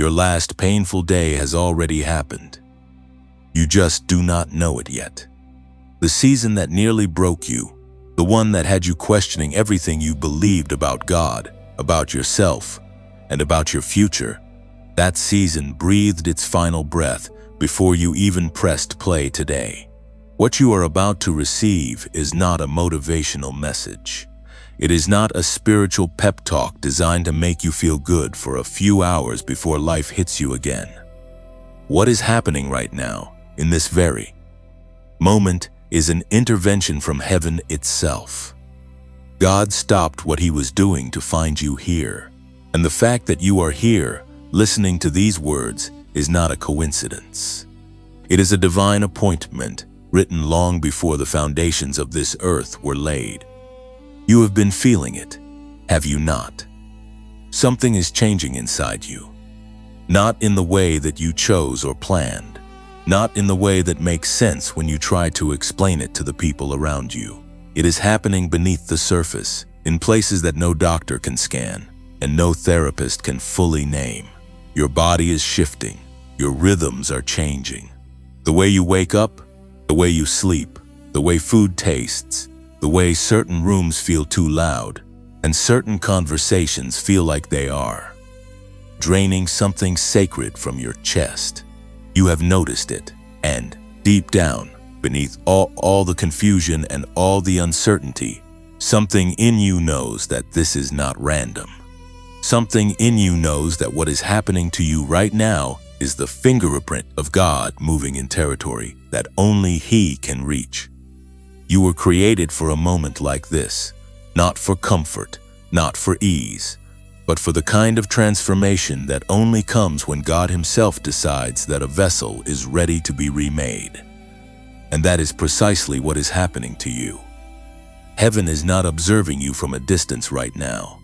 Your last painful day has already happened. You just do not know it yet. The season that nearly broke you, the one that had you questioning everything you believed about God, about yourself, and about your future, that season breathed its final breath before you even pressed play today. What you are about to receive is not a motivational message. It is not a spiritual pep talk designed to make you feel good for a few hours before life hits you again. What is happening right now, in this very moment, is an intervention from heaven itself. God stopped what he was doing to find you here. And the fact that you are here, listening to these words, is not a coincidence. It is a divine appointment written long before the foundations of this earth were laid. You have been feeling it, have you not? Something is changing inside you. Not in the way that you chose or planned. Not in the way that makes sense when you try to explain it to the people around you. It is happening beneath the surface, in places that no doctor can scan, and no therapist can fully name. Your body is shifting. Your rhythms are changing. The way you wake up, the way you sleep, the way food tastes, the way certain rooms feel too loud, and certain conversations feel like they are draining something sacred from your chest. You have noticed it, and deep down, beneath all the confusion and all the uncertainty, something in you knows that this is not random. Something in you knows that what is happening to you right now is the fingerprint of God moving in territory that only He can reach. You were created for a moment like this, not for comfort, not for ease, but for the kind of transformation that only comes when God Himself decides that a vessel is ready to be remade. And that is precisely what is happening to you. Heaven is not observing you from a distance right now.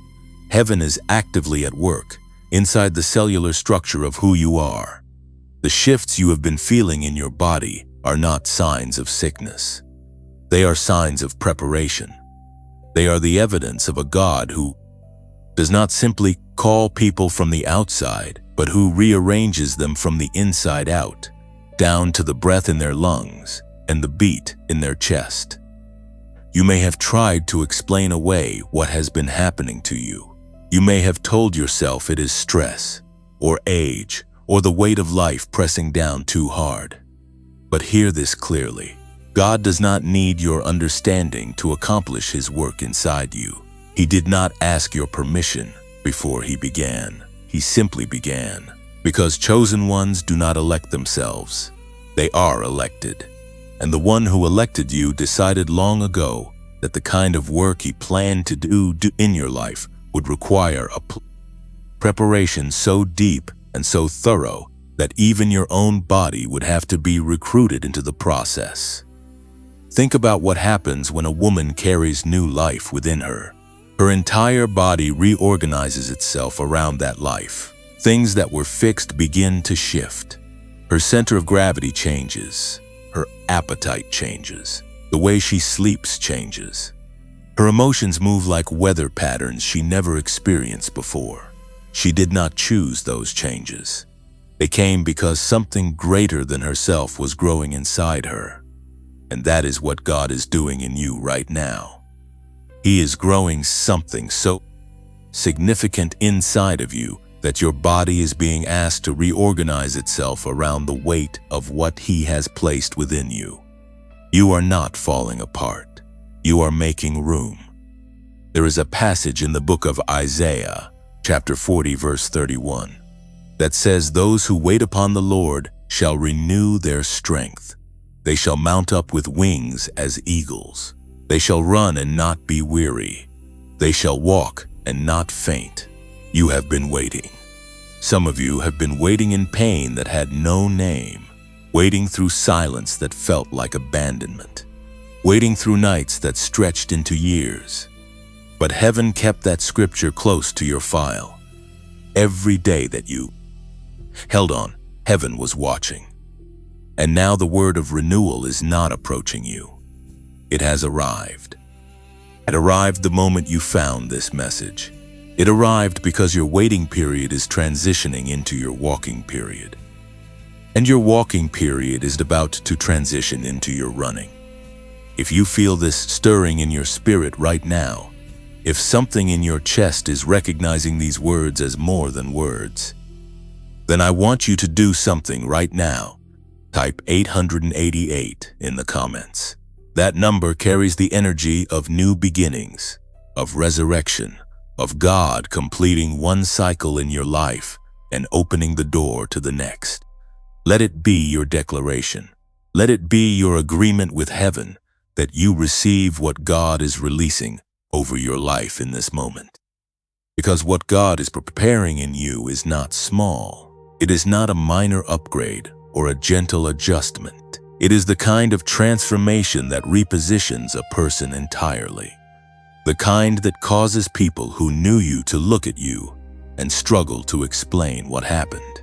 Heaven is actively at work, inside the cellular structure of who you are. The shifts you have been feeling in your body are not signs of sickness. They are signs of preparation. They are the evidence of a God who does not simply call people from the outside, but who rearranges them from the inside out, down to the breath in their lungs and the beat in their chest. You may have tried to explain away what has been happening to you. You may have told yourself it is stress, or age, or the weight of life pressing down too hard. But hear this clearly. God does not need your understanding to accomplish His work inside you. He did not ask your permission before He began. He simply began. Because chosen ones do not elect themselves. They are elected. And the one who elected you decided long ago that the kind of work He planned to do in your life would require a preparation so deep and so thorough that even your own body would have to be recruited into the process. Think about what happens when a woman carries new life within her. Her entire body reorganizes itself around that life. Things that were fixed begin to shift. Her center of gravity changes. Her appetite changes. The way she sleeps changes. Her emotions move like weather patterns she never experienced before. She did not choose those changes. They came because something greater than herself was growing inside her. And that is what God is doing in you right now. He is growing something so significant inside of you that your body is being asked to reorganize itself around the weight of what He has placed within you. You are not falling apart. You are making room. There is a passage in the book of Isaiah, chapter 40, verse 31, that says, "Those who wait upon the Lord shall renew their strength. They shall mount up with wings as eagles. They shall run and not be weary. They shall walk and not faint." You have been waiting. Some of you have been waiting in pain that had no name, waiting through silence that felt like abandonment, waiting through nights that stretched into years. But heaven kept that scripture close to your file. Every day that you held on, heaven was watching. And now the word of renewal is not approaching you. It has arrived. It arrived the moment you found this message. It arrived because your waiting period is transitioning into your walking period. And your walking period is about to transition into your running. If you feel this stirring in your spirit right now, if something in your chest is recognizing these words as more than words, then I want you to do something right now. Type 888 in the comments. That number carries the energy of new beginnings, of resurrection, of God completing one cycle in your life and opening the door to the next. Let it be your declaration. Let it be your agreement with heaven that you receive what God is releasing over your life in this moment. Because what God is preparing in you is not small. It is not a minor upgrade or a gentle adjustment. It is the kind of transformation that repositions a person entirely. The kind that causes people who knew you to look at you and struggle to explain what happened.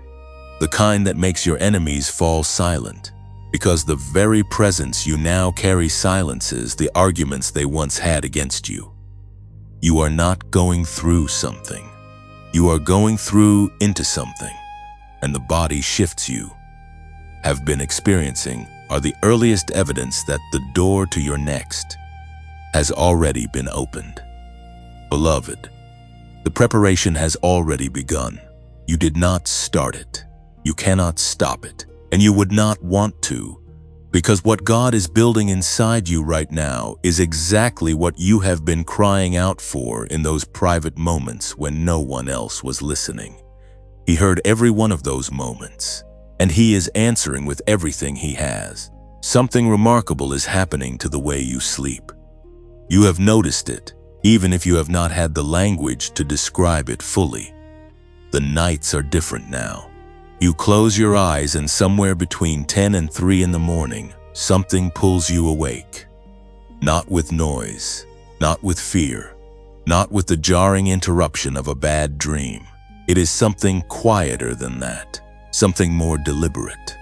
The kind that makes your enemies fall silent, because the very presence you now carry silences the arguments they once had against you. You are not going through something. You are going through into something, and the body shifts you have been experiencing are the earliest evidence that the door to your next has already been opened. Beloved, the preparation has already begun. You did not start it. You cannot stop it, and you would not want to, because what God is building inside you right now is exactly what you have been crying out for in those private moments when no one else was listening. He heard every one of those moments, and He is answering with everything He has. Something remarkable is happening to the way you sleep. You have noticed it, even if you have not had the language to describe it fully. The nights are different now. You close your eyes and somewhere between 10 and 3 in the morning, something pulls you awake. Not with noise, not with fear, not with the jarring interruption of a bad dream. It is something quieter than that, something more deliberate.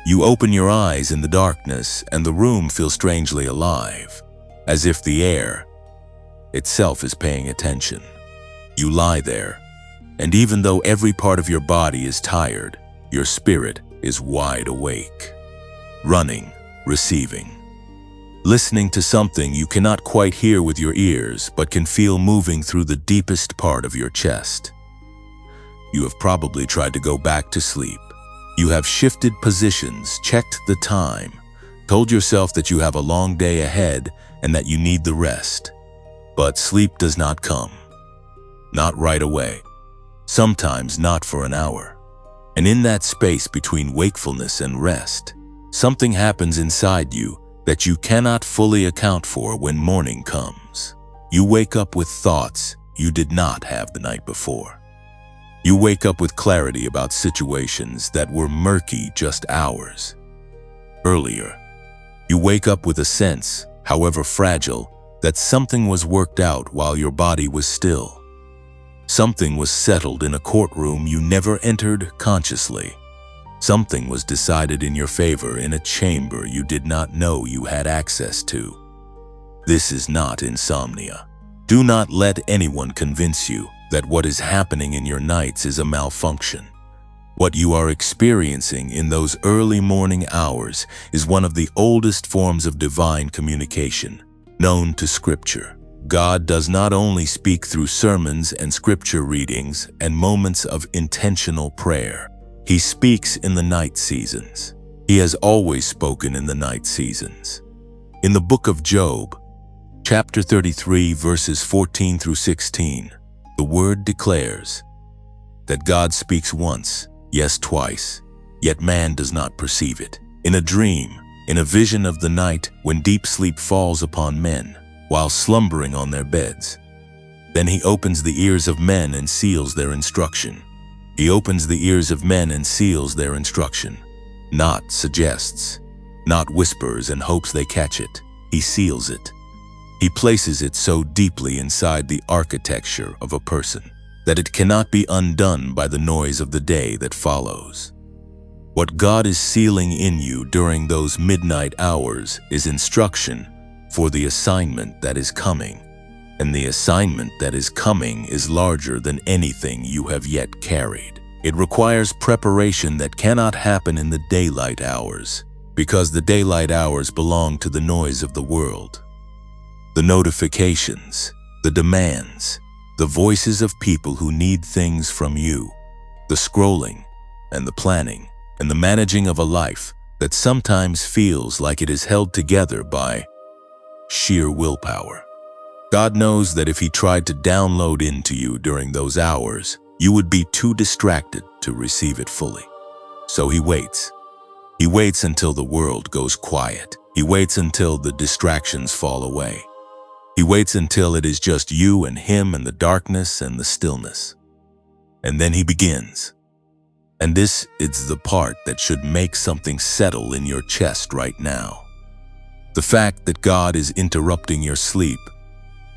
You open your eyes in the darkness and the room feels strangely alive, as if the air itself is paying attention. You lie there, and even though every part of your body is tired, your spirit is wide awake, running, receiving, listening to something you cannot quite hear with your ears but can feel moving through the deepest part of your chest. You have probably tried to go back to sleep. You have shifted positions, checked the time, told yourself that you have a long day ahead and that you need the rest. But sleep does not come. Not right away. Sometimes not for an hour. And in that space between wakefulness and rest, something happens inside you that you cannot fully account for when morning comes. You wake up with thoughts you did not have the night before. You wake up with clarity about situations that were murky just hours earlier. You wake up with a sense, however fragile, that something was worked out while your body was still. Something was settled in a courtroom you never entered consciously. Something was decided in your favor in a chamber you did not know you had access to. This is not insomnia. Do not let anyone convince you that what is happening in your nights is a malfunction. What you are experiencing in those early morning hours is one of the oldest forms of divine communication, known to Scripture. God does not only speak through sermons and scripture readings and moments of intentional prayer. He speaks in the night seasons. He has always spoken in the night seasons. In the book of Job, chapter 33, verses 14 through 16, the word declares that God speaks once, yes, twice, yet man does not perceive it. In a dream, in a vision of the night when deep sleep falls upon men, while slumbering on their beds. Then he opens the ears of men and seals their instruction. He opens the ears of men and seals their instruction. Not suggests, not whispers and hopes they catch it. He seals it. He places it so deeply inside the architecture of a person that it cannot be undone by the noise of the day that follows. What God is sealing in you during those midnight hours is instruction for the assignment that is coming. And the assignment that is coming is larger than anything you have yet carried. It requires preparation that cannot happen in the daylight hours, because the daylight hours belong to the noise of the world. The notifications, the demands, the voices of people who need things from you, the scrolling and the planning and the managing of a life that sometimes feels like it is held together by sheer willpower. God knows that if He tried to download into you during those hours, you would be too distracted to receive it fully. So He waits. He waits until the world goes quiet. He waits until the distractions fall away. He waits until it is just you and Him and the darkness and the stillness. And then He begins. And this is the part that should make something settle in your chest right now. The fact that God is interrupting your sleep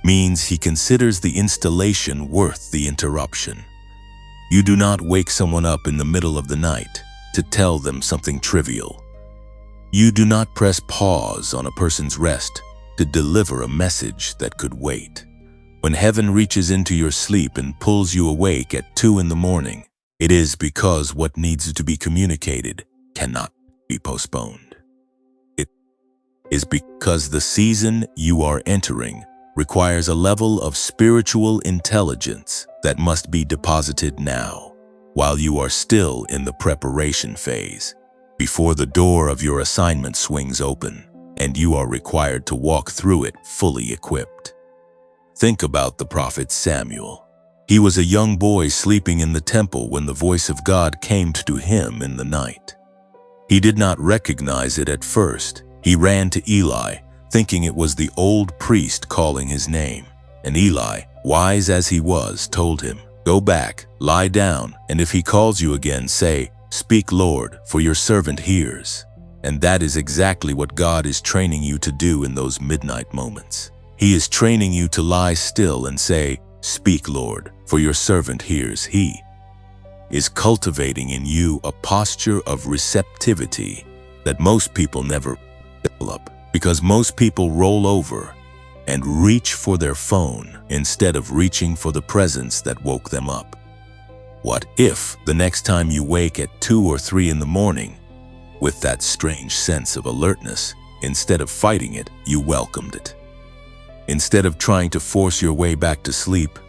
means He considers the installation worth the interruption. You do not wake someone up in the middle of the night to tell them something trivial. You do not press pause on a person's rest to deliver a message that could wait. When heaven reaches into your sleep and pulls you awake at 2 in the morning, it is because what needs to be communicated cannot be postponed. It is because the season you are entering requires a level of spiritual intelligence that must be deposited now, while you are still in the preparation phase, before the door of your assignment swings open and you are required to walk through it fully equipped. Think about the prophet Samuel. He was a young boy sleeping in the temple when the voice of God came to him in the night. He did not recognize it at first. He ran to Eli, thinking it was the old priest calling his name. And Eli, wise as he was, told him, "Go back, lie down, and if he calls you again, say, 'Speak, Lord, for your servant hears.'" And that is exactly what God is training you to do in those midnight moments. He is training you to lie still and say, "Speak, Lord, for your servant hears." He is cultivating in you a posture of receptivity that most people never develop, because most people roll over and reach for their phone instead of reaching for the presence that woke them up. What if the next time you wake at 2 or 3 in the morning with that strange sense of alertness, instead of fighting it, you welcomed it? Instead of trying to force your way back to sleep,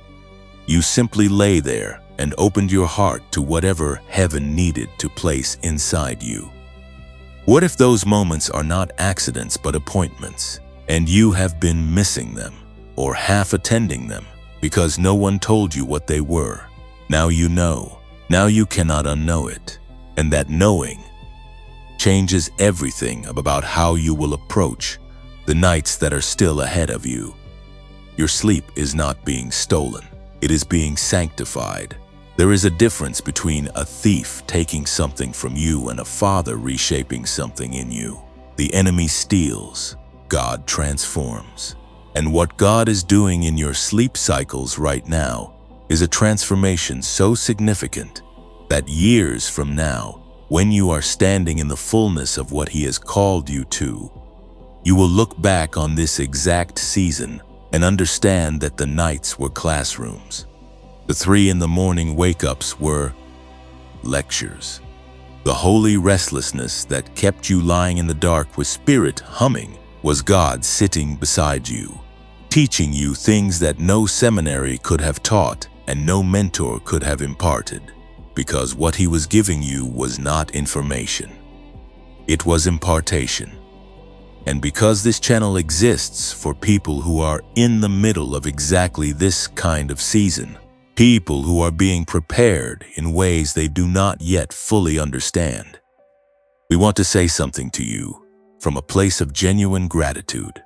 you simply lay there and opened your heart to whatever heaven needed to place inside you. What if those moments are not accidents but appointments, and you have been missing them or half attending them because no one told you what they were? Now you know. Now you cannot unknow it. And that knowing changes everything about how you will approach the nights that are still ahead of you. Your sleep is not being stolen. It is being sanctified. There is a difference between a thief taking something from you and a father reshaping something in you. The enemy steals, God transforms. And what God is doing in your sleep cycles right now is a transformation so significant that years from now, when you are standing in the fullness of what He has called you to, you will look back on this exact season and understand that the nights were classrooms. The 3 in the morning wake-ups were lectures. The holy restlessness that kept you lying in the dark with spirit humming was God sitting beside you, teaching you things that no seminary could have taught and no mentor could have imparted, because what He was giving you was not information. It was impartation. And because this channel exists for people who are in the middle of exactly this kind of season, people who are being prepared in ways they do not yet fully understand, we want to say something to you from a place of genuine gratitude.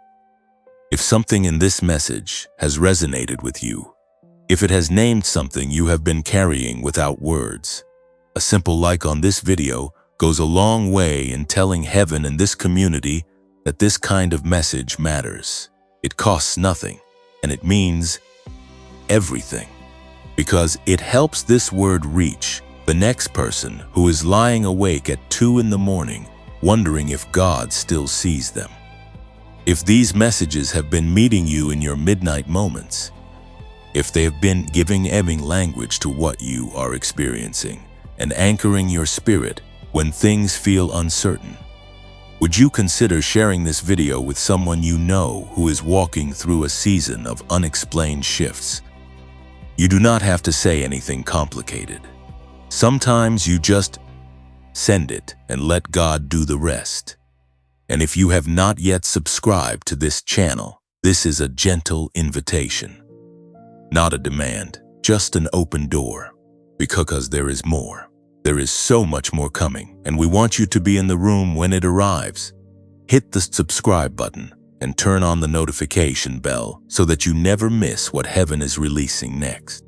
If something in this message has resonated with you, if it has named something you have been carrying without words, a simple like on this video goes a long way in telling heaven and this community that this kind of message matters. It costs nothing, and it means everything, because it helps this word reach the next person who is lying awake at 2 in the morning, wondering if God still sees them. If these messages have been meeting you in your midnight moments, if they have been giving language to what you are experiencing and anchoring your spirit when things feel uncertain, would you consider sharing this video with someone you know who is walking through a season of unexplained shifts? You do not have to say anything complicated. Sometimes you just send it and let God do the rest. And if you have not yet subscribed to this channel, this is a gentle invitation. Not a demand, just an open door. Because there is more. There is so much more coming, and we want you to be in the room when it arrives. Hit the subscribe button and turn on the notification bell so that you never miss what heaven is releasing next.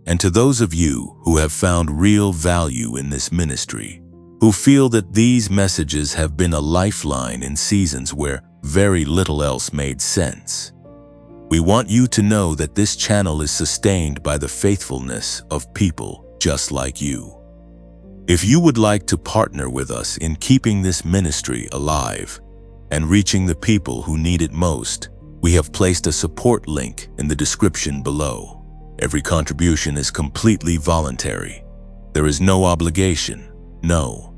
And to those of you who have found real value in this ministry, who feel that these messages have been a lifeline in seasons where very little else made sense, we want you to know that this channel is sustained by the faithfulness of people just like you. If you would like to partner with us in keeping this ministry alive and reaching the people who need it most, we have placed a support link in the description below. Every contribution is completely voluntary. There is no obligation, no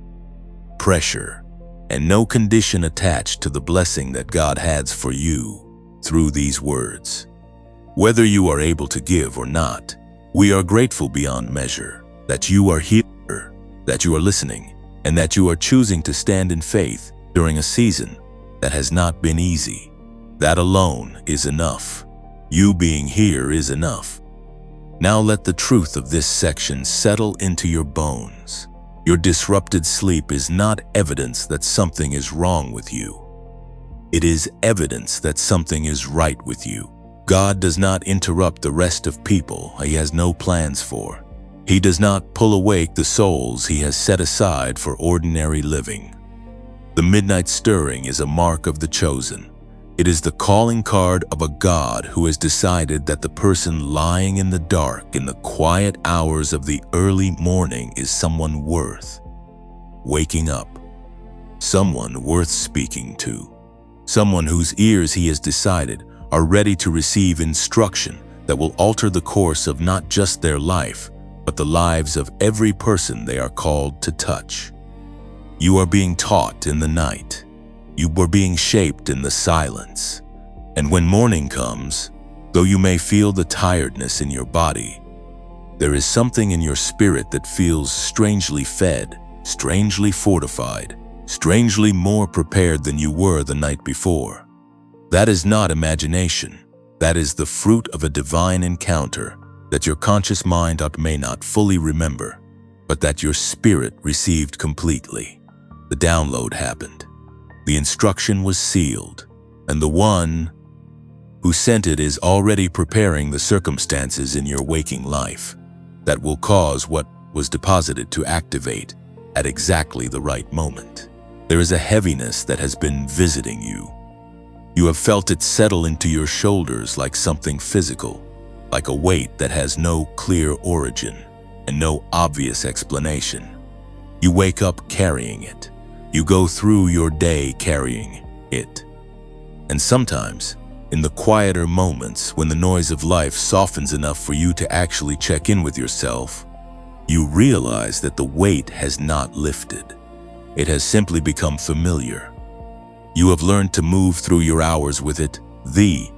pressure, and no condition attached to the blessing that God has for you through these words. Whether you are able to give or not, we are grateful beyond measure that you are here, that you are listening, and that you are choosing to stand in faith during a season that has not been easy. That alone is enough. You being here is enough. Now let the truth of this section settle into your bones. Your disrupted sleep is not evidence that something is wrong with you. It is evidence that something is right with you. God does not interrupt the rest of people He has no plans for. He does not pull awake the souls He has set aside for ordinary living. The midnight stirring is a mark of the chosen. It is the calling card of a God who has decided that the person lying in the dark in the quiet hours of the early morning is someone worth waking up, someone worth speaking to, someone whose ears He has decided are ready to receive instruction that will alter the course of not just their life, but the lives of every person they are called to touch. You are being taught in the night. You are being shaped in the silence. And when morning comes, though you may feel the tiredness in your body, there is something in your spirit that feels strangely fed, strangely fortified, strangely more prepared than you were the night before. That is not imagination. That is the fruit of a divine encounter that your conscious mind may not fully remember, but that your spirit received completely. The download happened. The instruction was sealed, and the one who sent it is already preparing the circumstances in your waking life that will cause what was deposited to activate at exactly the right moment. There is a heaviness that has been visiting you. You have felt it settle into your shoulders like something physical, like a weight that has no clear origin and no obvious explanation. You wake up carrying it. You go through your day carrying it. And sometimes, in the quieter moments when the noise of life softens enough for you to actually check in with yourself, you realize that the weight has not lifted. It has simply become familiar. You have learned to move through your hours with it, the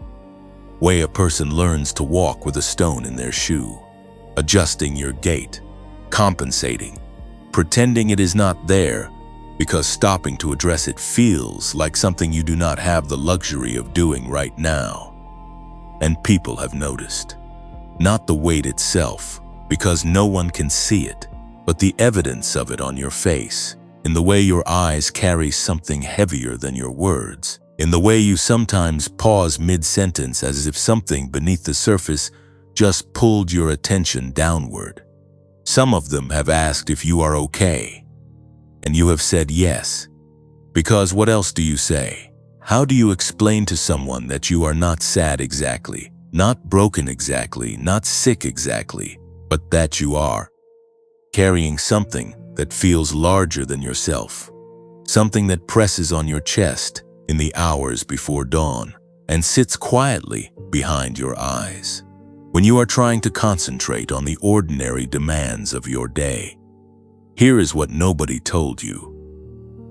way a person learns to walk with a stone in their shoe, adjusting your gait, compensating, pretending it is not there, because stopping to address it feels like something you do not have the luxury of doing right now. And people have noticed. Not the weight itself, because no one can see it, but the evidence of it on your face, in the way your eyes carry something heavier than your words, in the way you sometimes pause mid-sentence as if something beneath the surface just pulled your attention downward. Some of them have asked if you are okay. And you have said yes. Because what else do you say? How do you explain to someone that you are not sad exactly, not broken exactly, not sick exactly, but that you are carrying something that feels larger than yourself, something that presses on your chest in the hours before dawn and sits quietly behind your eyes. When you are trying to concentrate on the ordinary demands of your day, here is what nobody told you.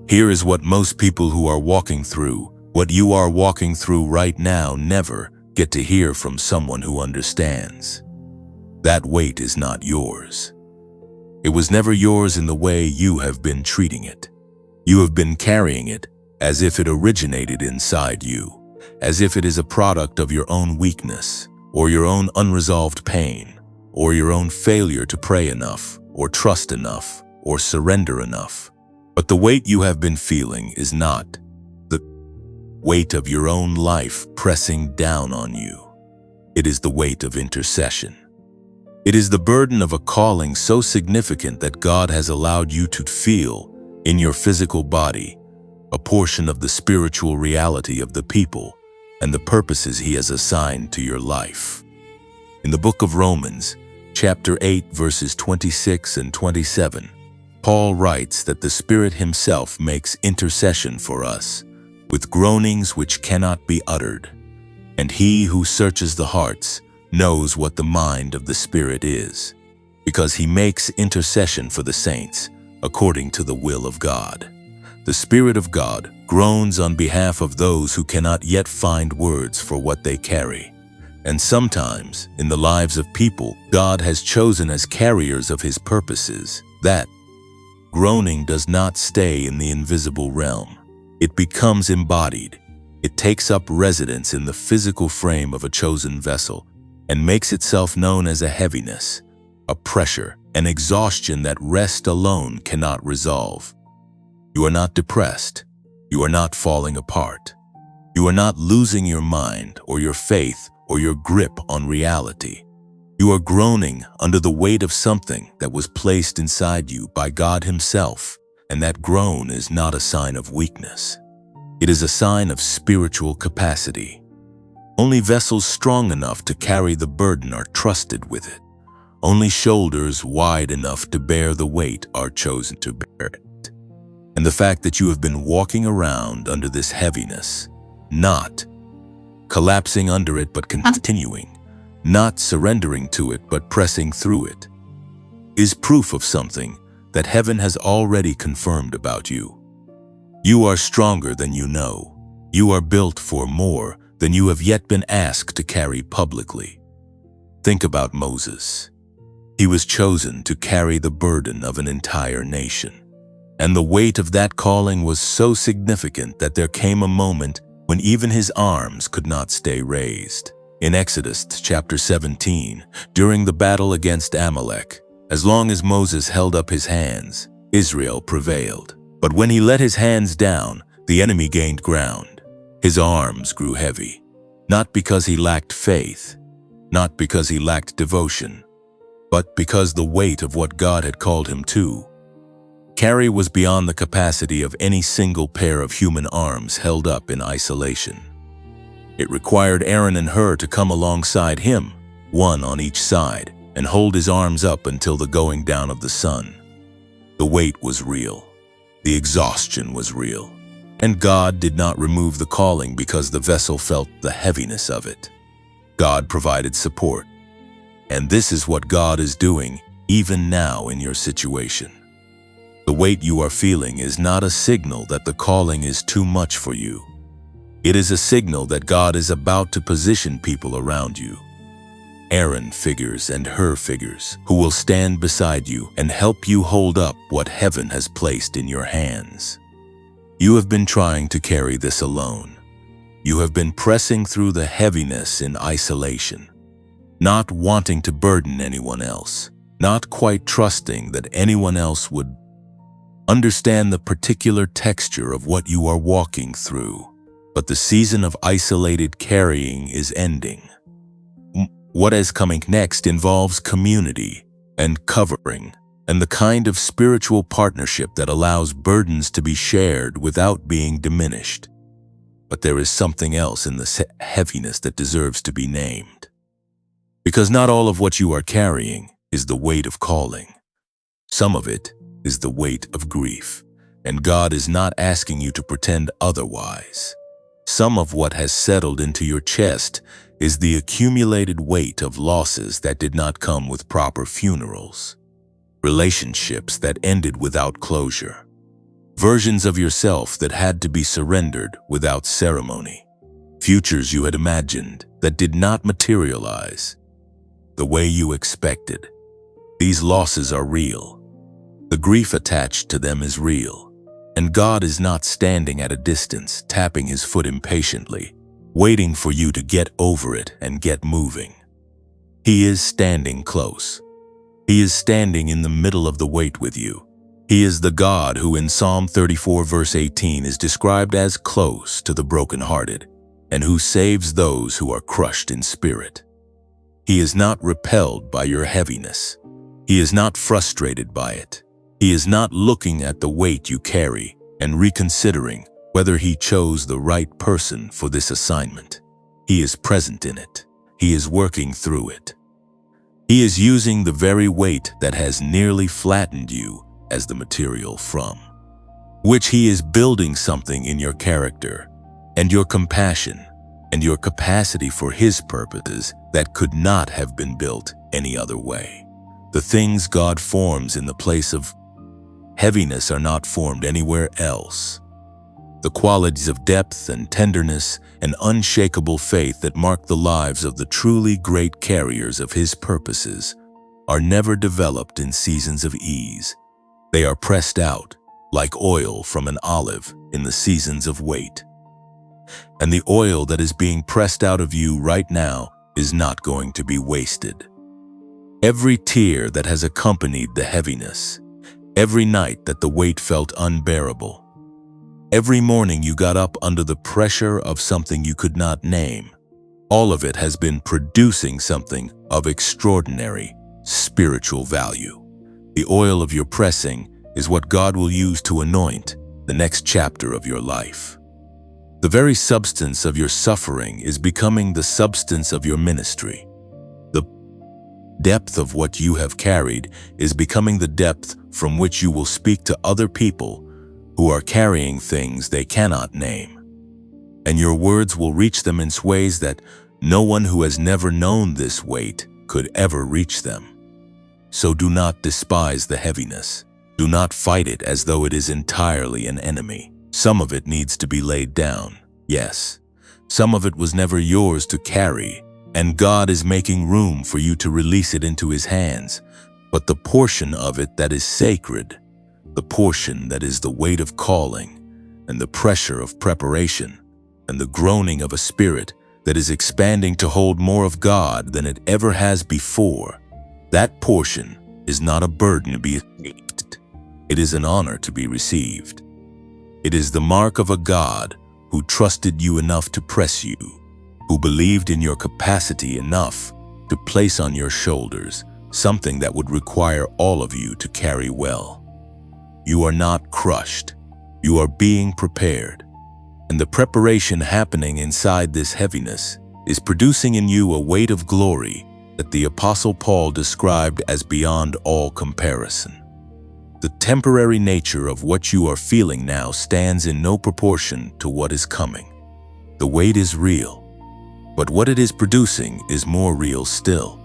Here is what most people who are walking through what you are walking through right now never get to hear from someone who understands. That weight is not yours. It was never yours in the way you have been treating it. You have been carrying it as if it originated inside you, as if it is a product of your own weakness, or your own unresolved pain, or your own failure to pray enough, or trust enough, or surrender enough. But the weight you have been feeling is not the weight of your own life pressing down on you. It is the weight of intercession. It is the burden of a calling so significant that God has allowed you to feel in your physical body a portion of the spiritual reality of the people and the purposes He has assigned to your life. In the book of Romans, chapter 8, verses 26 and 27, Paul writes that the Spirit Himself makes intercession for us with groanings which cannot be uttered, and He who searches the hearts knows what the mind of the Spirit is, because He makes intercession for the saints according to the will of God. The Spirit of God groans on behalf of those who cannot yet find words for what they carry. And sometimes, in the lives of people God has chosen as carriers of His purposes, that groaning does not stay in the invisible realm. It becomes embodied. It takes up residence in the physical frame of a chosen vessel and makes itself known as a heaviness, a pressure, an exhaustion that rest alone cannot resolve. You are not depressed. You are not falling apart. You are not losing your mind or your faith or your grip on reality. You are groaning under the weight of something that was placed inside you by God Himself, and that groan is not a sign of weakness. It is a sign of spiritual capacity. Only vessels strong enough to carry the burden are trusted with it. Only shoulders wide enough to bear the weight are chosen to bear it. And the fact that you have been walking around under this heaviness, not collapsing under it but continuing, not surrendering to it but pressing through it, is proof of something that heaven has already confirmed about you. You are stronger than you know. You are built for more than you have yet been asked to carry publicly. Think about Moses. He was chosen to carry the burden of an entire nation. And the weight of that calling was so significant that there came a moment when even his arms could not stay raised. In Exodus chapter 17, during the battle against Amalek, as long as Moses held up his hands, Israel prevailed. But when he let his hands down, the enemy gained ground. His arms grew heavy, not because he lacked faith, not because he lacked devotion, but because the weight of what God had called him to carry was beyond the capacity of any single pair of human arms held up in isolation. It required Aaron and Hur to come alongside him, one on each side, and hold his arms up until the going down of the sun. The weight was real. The exhaustion was real. And God did not remove the calling because the vessel felt the heaviness of it. God provided support. And this is what God is doing even now in your situation. The weight you are feeling is not a signal that the calling is too much for you. It is a signal that God is about to position people around you. Aaron figures and Hur figures who will stand beside you and help you hold up what heaven has placed in your hands. You have been trying to carry this alone. You have been pressing through the heaviness in isolation, not wanting to burden anyone else, not quite trusting that anyone else would understand the particular texture of what you are walking through. But the season of isolated carrying is ending. What is coming next involves community and covering, and the kind of spiritual partnership that allows burdens to be shared without being diminished. But there is something else in the heaviness that deserves to be named. Because not all of what you are carrying is the weight of calling. Some of it is the weight of grief, and God is not asking you to pretend otherwise. Some of what has settled into your chest is the accumulated weight of losses that did not come with proper funerals, relationships that ended without closure, versions of yourself that had to be surrendered without ceremony, futures you had imagined that did not materialize the way you expected. These losses are real. The grief attached to them is real. And God is not standing at a distance, tapping his foot impatiently, waiting for you to get over it and get moving. He is standing close. He is standing in the middle of the weight with you. He is the God who in Psalm 34 verse 18 is described as close to the brokenhearted and who saves those who are crushed in spirit. He is not repelled by your heaviness. He is not frustrated by it. He is not looking at the weight you carry and reconsidering whether he chose the right person for this assignment. He is present in it. He is working through it. He is using the very weight that has nearly flattened you as the material from which he is building something in your character and your compassion and your capacity for his purposes that could not have been built any other way. The things God forms in the place of heaviness are not formed anywhere else. The qualities of depth and tenderness and unshakable faith that mark the lives of the truly great carriers of his purposes are never developed in seasons of ease. They are pressed out like oil from an olive in the seasons of weight. And the oil that is being pressed out of you right now is not going to be wasted. Every tear that has accompanied the heaviness, every night that the weight felt unbearable, every morning you got up under the pressure of something you could not name, all of it has been producing something of extraordinary spiritual value. The oil of your pressing is what God will use to anoint the next chapter of your life. The very substance of your suffering is becoming the substance of your ministry. The depth of what you have carried is becoming the depth from which you will speak to other people who are carrying things they cannot name. And your words will reach them in ways that no one who has never known this weight could ever reach them. So do not despise the heaviness. Do not fight it as though it is entirely an enemy. Some of it needs to be laid down, yes. Some of it was never yours to carry, and God is making room for you to release it into his hands. But the portion of it that is sacred, the portion that is the weight of calling, and the pressure of preparation, and the groaning of a spirit that is expanding to hold more of God than it ever has before, that portion is not a burden to be escaped. It is an honor to be received. It is the mark of a God who trusted you enough to press you, who believed in your capacity enough to place on your shoulders something that would require all of you to carry well. You are not crushed. You are being prepared. And the preparation happening inside this heaviness is producing in you a weight of glory that the Apostle Paul described as beyond all comparison. The temporary nature of what you are feeling now stands in no proportion to what is coming. The weight is real, but what it is producing is more real still.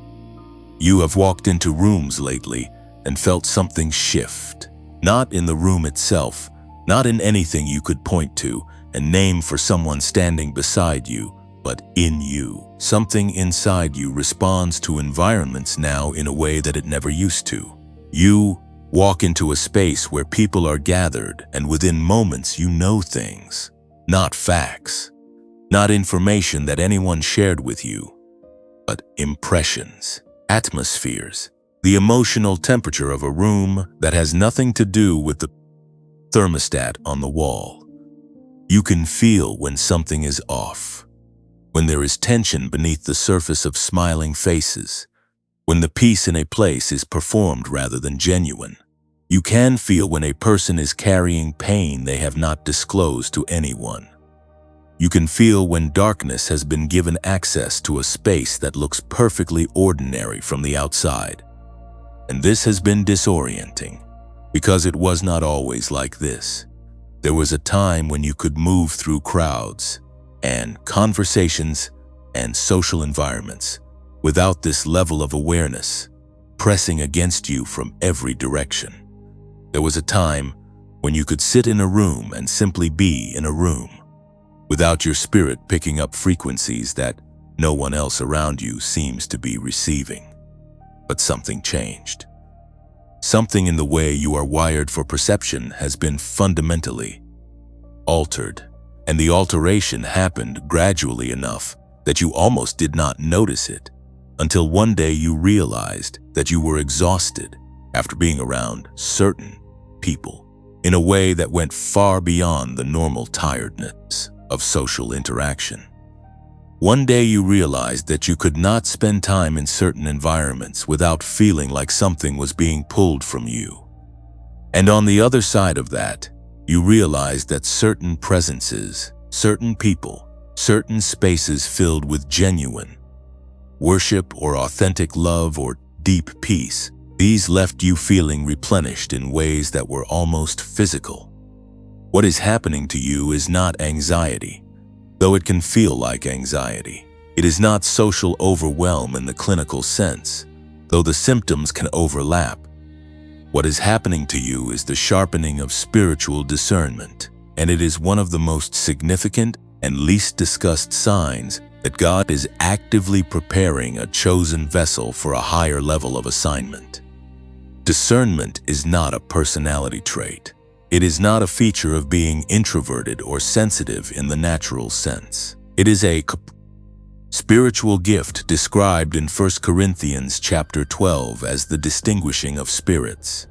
You have walked into rooms lately and felt something shift, not in the room itself, not in anything you could point to and name for someone standing beside you, but in you. Something inside you responds to environments now in a way that it never used to. You walk into a space where people are gathered, and within moments you know things, not facts, not information that anyone shared with you, but impressions, atmospheres, the emotional temperature of a room that has nothing to do with the thermostat on the wall. You can feel when something is off, when there is tension beneath the surface of smiling faces, when the peace in a place is performed rather than genuine. You can feel when a person is carrying pain they have not disclosed to anyone. You can feel when darkness has been given access to a space that looks perfectly ordinary from the outside. And this has been disorienting, because it was not always like this. There was a time when you could move through crowds and conversations and social environments without this level of awareness pressing against you from every direction. There was a time when you could sit in a room and simply be in a room without your spirit picking up frequencies that no one else around you seems to be receiving. But something changed. Something in the way you are wired for perception has been fundamentally altered, and the alteration happened gradually enough that you almost did not notice it until one day you realized that you were exhausted after being around certain people in a way that went far beyond the normal tiredness of social interaction. One day you realized that you could not spend time in certain environments without feeling like something was being pulled from you. And on the other side of that, you realized that certain presences, certain people, certain spaces filled with genuine worship or authentic love or deep peace, these left you feeling replenished in ways that were almost physical. What is happening to you is not anxiety, though it can feel like anxiety. It is not social overwhelm in the clinical sense, though the symptoms can overlap. What is happening to you is the sharpening of spiritual discernment, and it is one of the most significant and least discussed signs that God is actively preparing a chosen vessel for a higher level of assignment. Discernment is not a personality trait. It is not a feature of being introverted or sensitive in the natural sense. It is a spiritual gift described in 1 Corinthians chapter 12 as the distinguishing of spirits,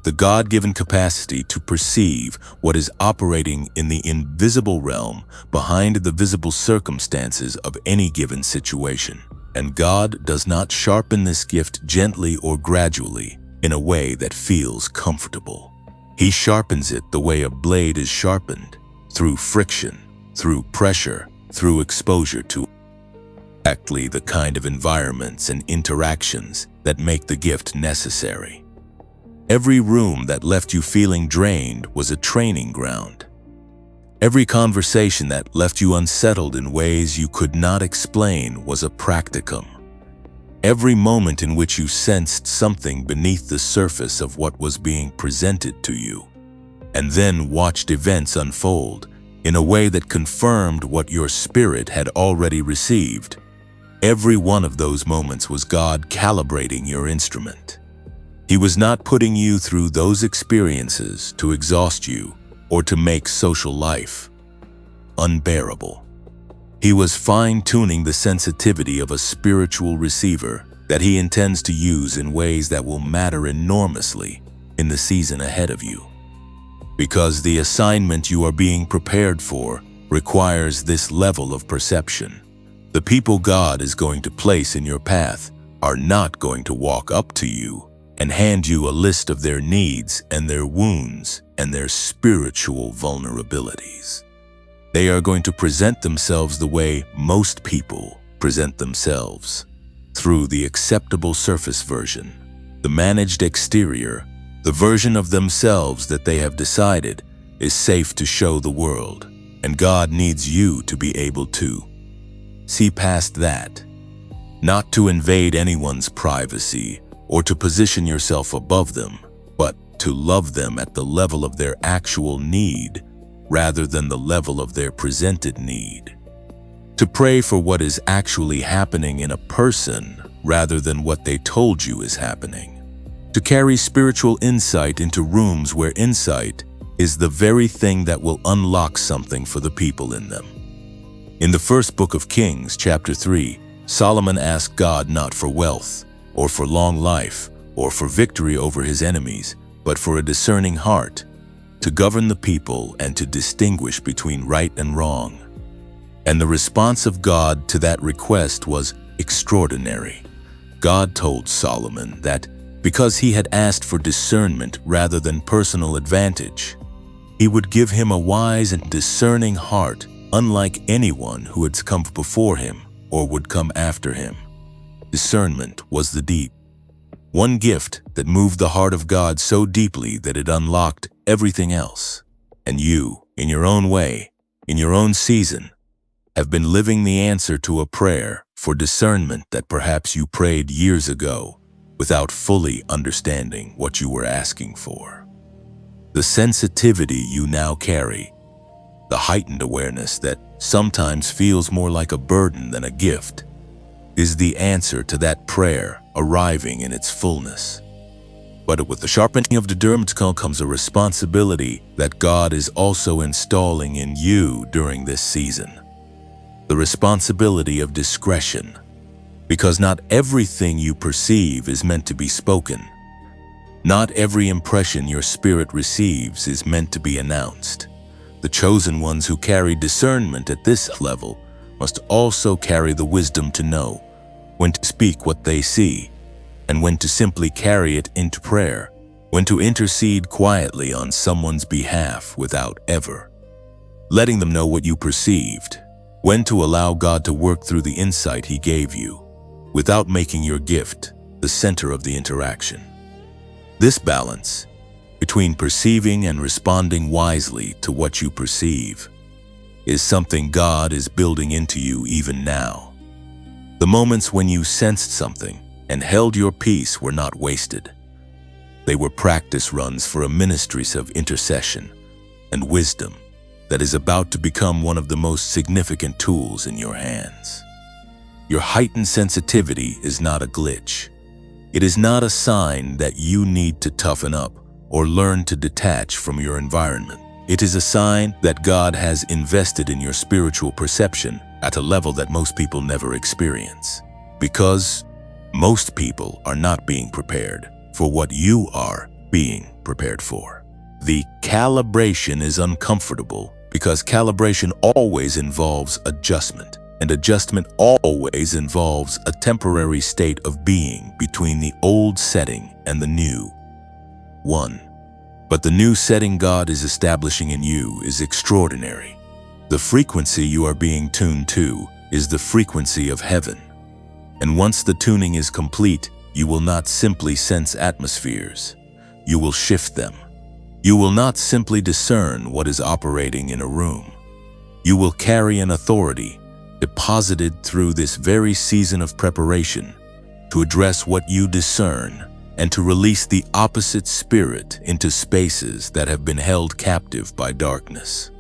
the God-given capacity to perceive what is operating in the invisible realm behind the visible circumstances of any given situation. And God does not sharpen this gift gently or gradually in a way that feels comfortable. He sharpens it the way a blade is sharpened, through friction, through pressure, through exposure to exactly the kind of environments and interactions that make the gift necessary. Every room that left you feeling drained was a training ground. Every conversation that left you unsettled in ways you could not explain was a practicum. Every moment in which you sensed something beneath the surface of what was being presented to you, and then watched events unfold in a way that confirmed what your spirit had already received, every one of those moments was God calibrating your instrument. He was not putting you through those experiences to exhaust you or to make social life unbearable. He was fine-tuning the sensitivity of a spiritual receiver that he intends to use in ways that will matter enormously in the season ahead of you. Because the assignment you are being prepared for requires this level of perception. The people God is going to place in your path are not going to walk up to you and hand you a list of their needs and their wounds and their spiritual vulnerabilities. They are going to present themselves the way most people present themselves, through the acceptable surface version, the managed exterior, the version of themselves that they have decided is safe to show the world. And God needs you to be able to see past that, not to invade anyone's privacy or to position yourself above them, but to love them at the level of their actual need rather than the level of their presented need. To pray for what is actually happening in a person rather than what they told you is happening. To carry spiritual insight into rooms where insight is the very thing that will unlock something for the people in them. In the first book of Kings, chapter 3, Solomon asked God not for wealth, or for long life, or for victory over his enemies, but for a discerning heart, to govern the people and to distinguish between right and wrong. And the response of God to that request was extraordinary. God told Solomon that because he had asked for discernment rather than personal advantage, he would give him a wise and discerning heart unlike anyone who had come before him or would come after him. Discernment was the deep, one gift that moved the heart of God so deeply that it unlocked everything else. And you, in your own way, in your own season, have been living the answer to a prayer for discernment that perhaps you prayed years ago without fully understanding what you were asking for. The sensitivity you now carry, the heightened awareness that sometimes feels more like a burden than a gift, is the answer to that prayer arriving in its fullness. But with the sharpening of discernment comes a responsibility that God is also installing in you during this season. The responsibility of discretion, because not everything you perceive is meant to be spoken. Not every impression your spirit receives is meant to be announced. The chosen ones who carry discernment at this level must also carry the wisdom to know when to speak what they see, and when to simply carry it into prayer, when to intercede quietly on someone's behalf without ever letting them know what you perceived, when to allow God to work through the insight He gave you, without making your gift the center of the interaction. This balance between perceiving and responding wisely to what you perceive is something God is building into you even now. The moments when you sensed something and held your peace were not wasted. They were practice runs for a ministry of intercession and wisdom that is about to become one of the most significant tools in your hands. Your heightened sensitivity is not a glitch. It is not a sign that you need to toughen up or learn to detach from your environment. It is a sign that God has invested in your spiritual perception at a level that most people never experience. Because most people are not being prepared for what you are being prepared for. The calibration is uncomfortable because calibration always involves adjustment, and adjustment always involves a temporary state of being between the old setting and the new one. But the new setting God is establishing in you is extraordinary. The frequency you are being tuned to is the frequency of heaven. And once the tuning is complete, you will not simply sense atmospheres. You will shift them. You will not simply discern what is operating in a room. You will carry an authority deposited through this very season of preparation to address what you discern and to release the opposite spirit into spaces that have been held captive by darkness.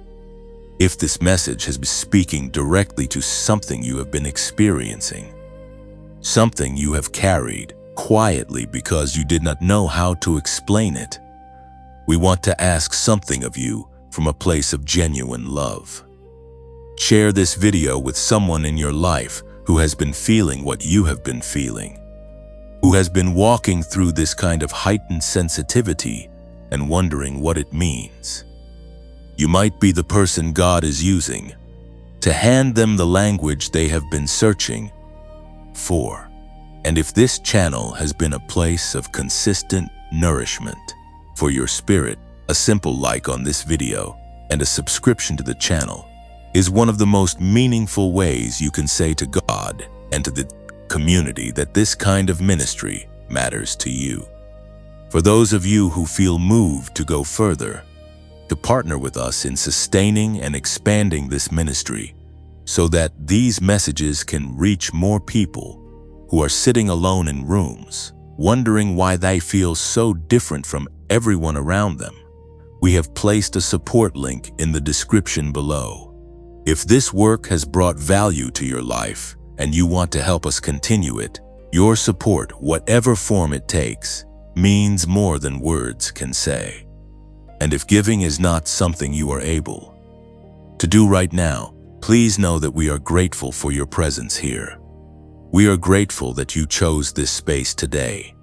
If this message has been speaking directly to something you have been experiencing, something you have carried quietly because you did not know how to explain it, we want to ask something of you from a place of genuine love. Share this video with someone in your life who has been feeling what you have been feeling, who has been walking through this kind of heightened sensitivity and wondering what it means. You might be the person God is using to hand them the language they have been searching for. And if this channel has been a place of consistent nourishment for your spirit, a simple like on this video and a subscription to the channel is one of the most meaningful ways you can say to God and to the community that this kind of ministry matters to you. For those of you who feel moved to go further, to partner with us in sustaining and expanding this ministry so that these messages can reach more people who are sitting alone in rooms, wondering why they feel so different from everyone around them, we have placed a support link in the description below. If this work has brought value to your life and you want to help us continue it, your support, whatever form it takes, means more than words can say. And if giving is not something you are able to do right now, please know that we are grateful for your presence here. We are grateful that you chose this space today.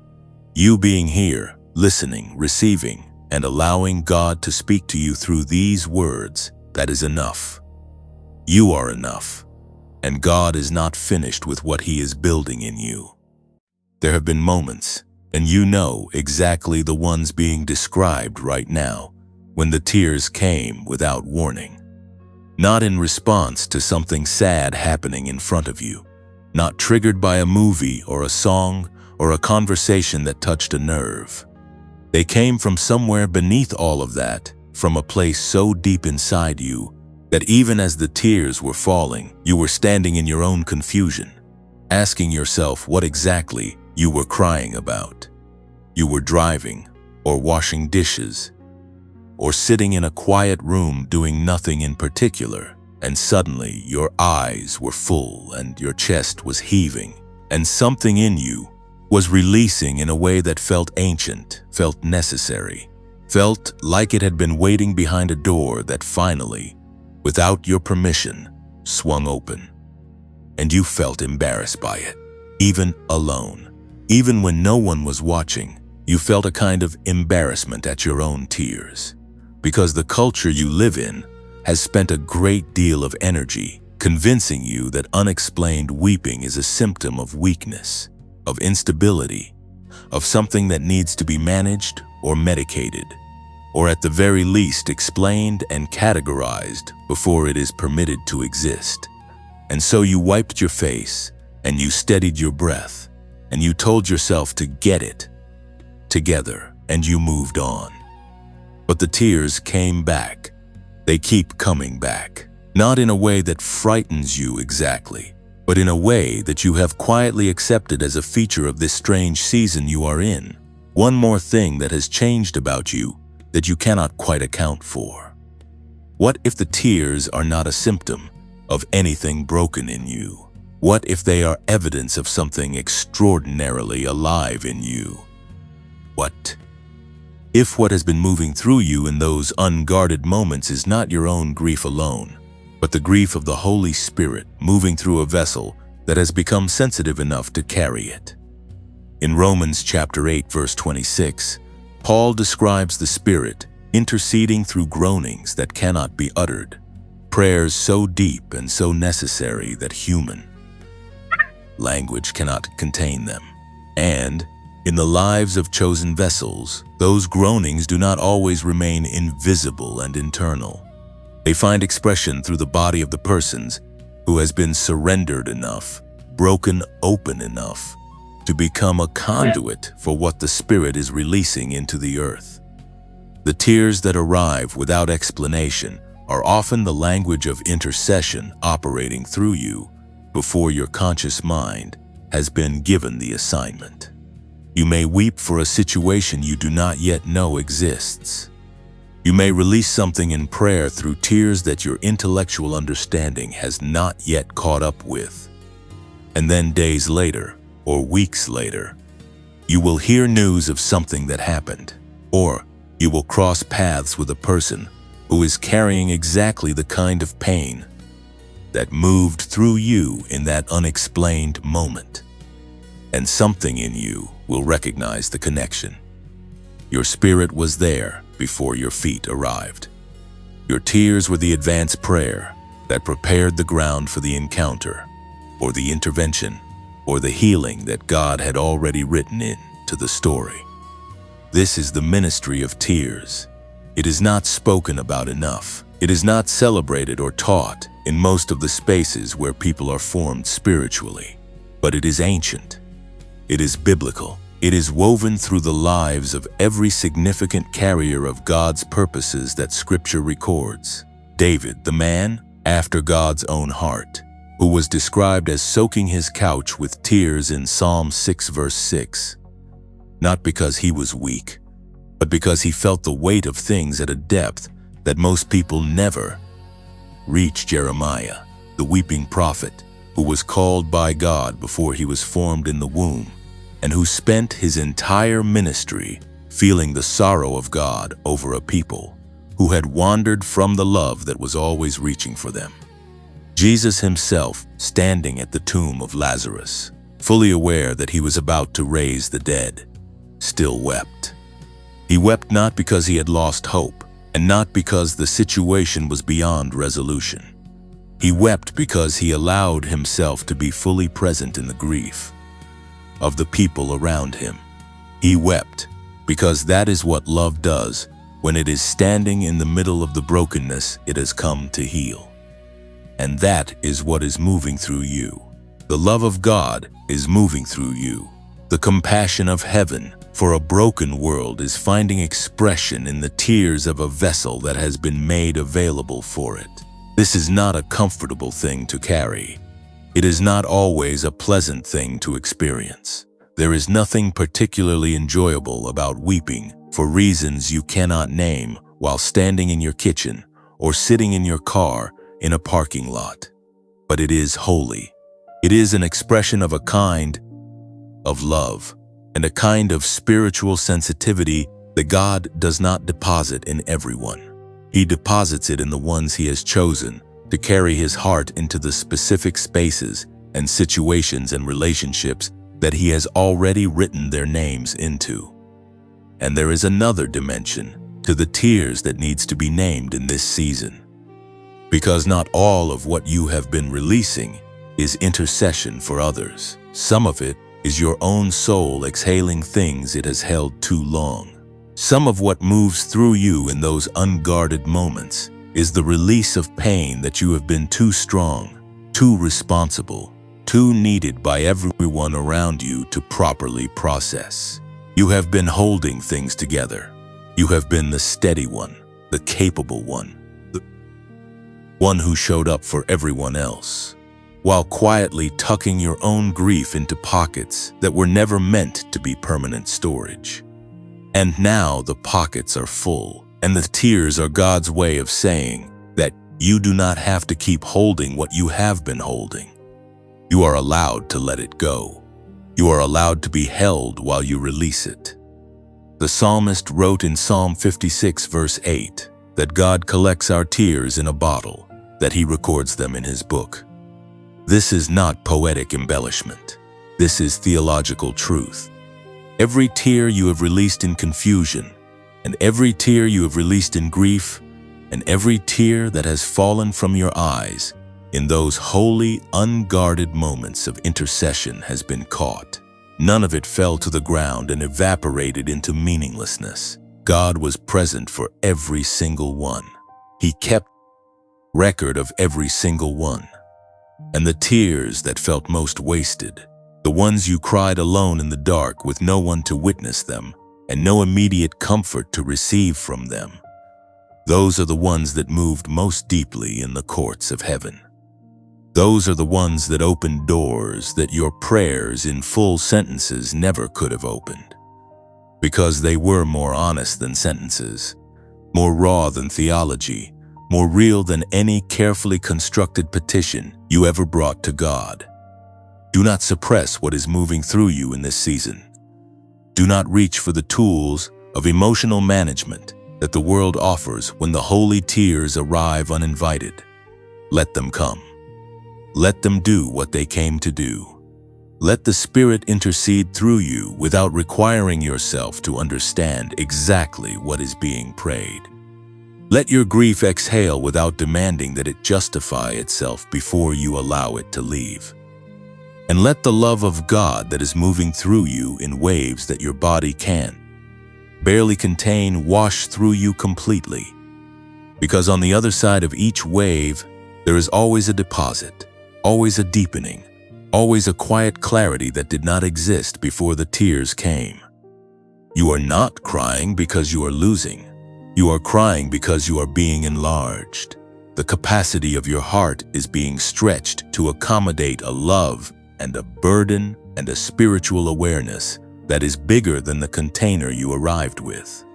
You being here, listening, receiving, and allowing God to speak to you through these words, that is enough. You are enough, and God is not finished with what He is building in you. There have been moments, and you know exactly the ones being described right now, when the tears came without warning. Not in response to something sad happening in front of you, not triggered by a movie or a song or a conversation that touched a nerve. They came from somewhere beneath all of that, from a place so deep inside you That even as the tears were falling, you were standing in your own confusion, asking yourself what exactly you were crying about. You were driving, or washing dishes, or sitting in a quiet room doing nothing in particular, and suddenly your eyes were full and your chest was heaving, and something in you was releasing in a way that felt ancient, felt necessary, felt like it had been waiting behind a door that finally, without your permission, swung open. And you felt embarrassed by it, even alone. Even when no one was watching, you felt a kind of embarrassment at your own tears. Because the culture you live in has spent a great deal of energy convincing you that unexplained weeping is a symptom of weakness, of instability, of something that needs to be managed or medicated, or at the very least explained and categorized before it is permitted to exist. And so you wiped your face, and you steadied your breath, and you told yourself to get it together, and you moved on. But the tears came back. They keep coming back. Not in a way that frightens you exactly, but in a way that you have quietly accepted as a feature of this strange season you are in. One more thing that has changed about you that you cannot quite account for. What if the tears are not a symptom of anything broken in you? What if they are evidence of something extraordinarily alive in you? What if what has been moving through you in those unguarded moments is not your own grief alone, but the grief of the Holy Spirit moving through a vessel that has become sensitive enough to carry it? In Romans chapter 8, verse 26, Paul describes the Spirit interceding through groanings that cannot be uttered, prayers so deep and so necessary that human language cannot contain them. And in the lives of chosen vessels, those groanings do not always remain invisible and internal. They find expression through the body of the persons who has been surrendered enough, broken open enough, to become a conduit for what the Spirit is releasing into the earth. The tears that arrive without explanation are often the language of intercession operating through you before your conscious mind has been given the assignment. You may weep for a situation you do not yet know exists. You may release something in prayer through tears that your intellectual understanding has not yet caught up with. And then days later, or weeks later, you will hear news of something that happened, or you will cross paths with a person who is carrying exactly the kind of pain that moved through you in that unexplained moment. And something in you will recognize the connection. Your spirit was there before your feet arrived. Your tears were the advance prayer that prepared the ground for the encounter, or the intervention, or the healing that God had already written into the story. This is the ministry of tears. It is not spoken about enough. It is not celebrated or taught in most of the spaces where people are formed spiritually. But it is ancient. It is biblical. It is woven through the lives of every significant carrier of God's purposes that Scripture records. David, the man after God's own heart, who was described as soaking his couch with tears in Psalm 6 verse 6. Not because he was weak, but because he felt the weight of things at a depth that most people never reach. Jeremiah, the weeping prophet, who was called by God before he was formed in the womb, and who spent his entire ministry feeling the sorrow of God over a people who had wandered from the love that was always reaching for them. Jesus himself, standing at the tomb of Lazarus, fully aware that he was about to raise the dead, still wept. He wept not because he had lost hope, and not because the situation was beyond resolution. He wept because he allowed himself to be fully present in the grief of the people around him. He wept because that is what love does when it is standing in the middle of the brokenness it has come to heal. And that is what is moving through you. The love of God is moving through you. The compassion of heaven for a broken world is finding expression in the tears of a vessel that has been made available for it. This is not a comfortable thing to carry. It is not always a pleasant thing to experience. There is nothing particularly enjoyable about weeping for reasons you cannot name while standing in your kitchen or sitting in your car in a parking lot. But it is holy. It is an expression of a kind of love and a kind of spiritual sensitivity that God does not deposit in everyone. He deposits it in the ones He has chosen to carry His heart into the specific spaces and situations and relationships that He has already written their names into. And there is another dimension to the tears that needs to be named in this season. Because not all of what you have been releasing is intercession for others. Some of it is your own soul exhaling things it has held too long. Some of what moves through you in those unguarded moments is the release of pain that you have been too strong, too responsible, too needed by everyone around you to properly process. You have been holding things together. You have been the steady one, the capable one, the one who showed up for everyone else, while quietly tucking your own grief into pockets that were never meant to be permanent storage. And now the pockets are full, and the tears are God's way of saying that you do not have to keep holding what you have been holding. You are allowed to let it go. You are allowed to be held while you release it. The psalmist wrote in Psalm 56 verse 8 that God collects our tears in a bottle, that He records them in His book. This is not poetic embellishment. This is theological truth. Every tear you have released in confusion, and every tear you have released in grief, and every tear that has fallen from your eyes in those holy, unguarded moments of intercession has been caught. None of it fell to the ground and evaporated into meaninglessness. God was present for every single one. He kept record of every single one. And the tears that felt most wasted, the ones you cried alone in the dark with no one to witness them and no immediate comfort to receive from them, those are the ones that moved most deeply in the courts of heaven. Those are the ones that opened doors that your prayers in full sentences never could have opened, because they were more honest than sentences, more raw than theology, more real than any carefully constructed petition you ever brought to God. Do not suppress what is moving through you in this season. Do not reach for the tools of emotional management that the world offers when the holy tears arrive uninvited. Let them come. Let them do what they came to do. Let the Spirit intercede through you without requiring yourself to understand exactly what is being prayed. Let your grief exhale without demanding that it justify itself before you allow it to leave. And let the love of God that is moving through you in waves that your body can barely contain wash through you completely. Because on the other side of each wave, there is always a deposit, always a deepening, always a quiet clarity that did not exist before the tears came. You are not crying because you are losing. You are crying because you are being enlarged. The capacity of your heart is being stretched to accommodate a love and a burden and a spiritual awareness that is bigger than the container you arrived with.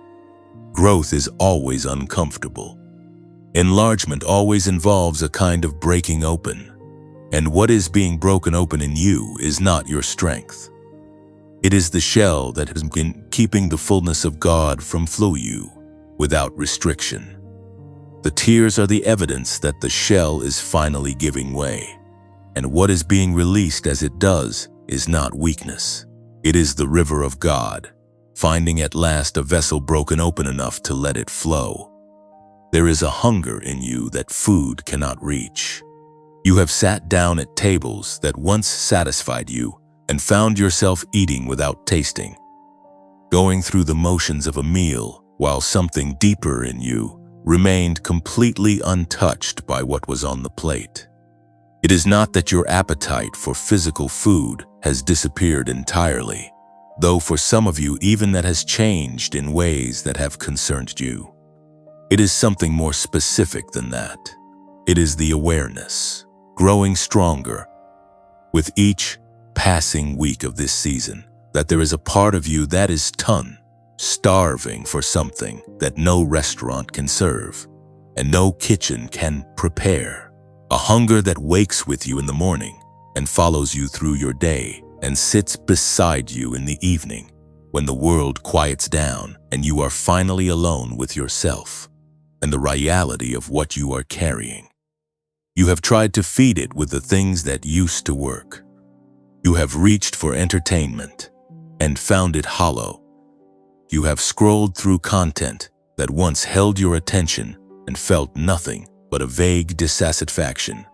Growth is always uncomfortable. Enlargement always involves a kind of breaking open. And what is being broken open in you is not your strength. It is the shell that has been keeping the fullness of God from flow you without restriction. The tears are the evidence that the shell is finally giving way. And what is being released as it does is not weakness. It is the river of God, finding at last a vessel broken open enough to let it flow. There is a hunger in you that food cannot reach. You have sat down at tables that once satisfied you and found yourself eating without tasting, going through the motions of a meal while something deeper in you remained completely untouched by what was on the plate. It is not that your appetite for physical food has disappeared entirely, though for some of you even that has changed in ways that have concerned you. It is something more specific than that. It is the awareness, growing stronger with each passing week of this season, that there is a part of you that is starving for something that no restaurant can serve and no kitchen can prepare. A hunger that wakes with you in the morning and follows you through your day and sits beside you in the evening when the world quiets down and you are finally alone with yourself and the reality of what you are carrying. You have tried to feed it with the things that used to work. You have reached for entertainment and found it hollow. You have scrolled through content that once held your attention and felt nothing but a vague dissatisfaction.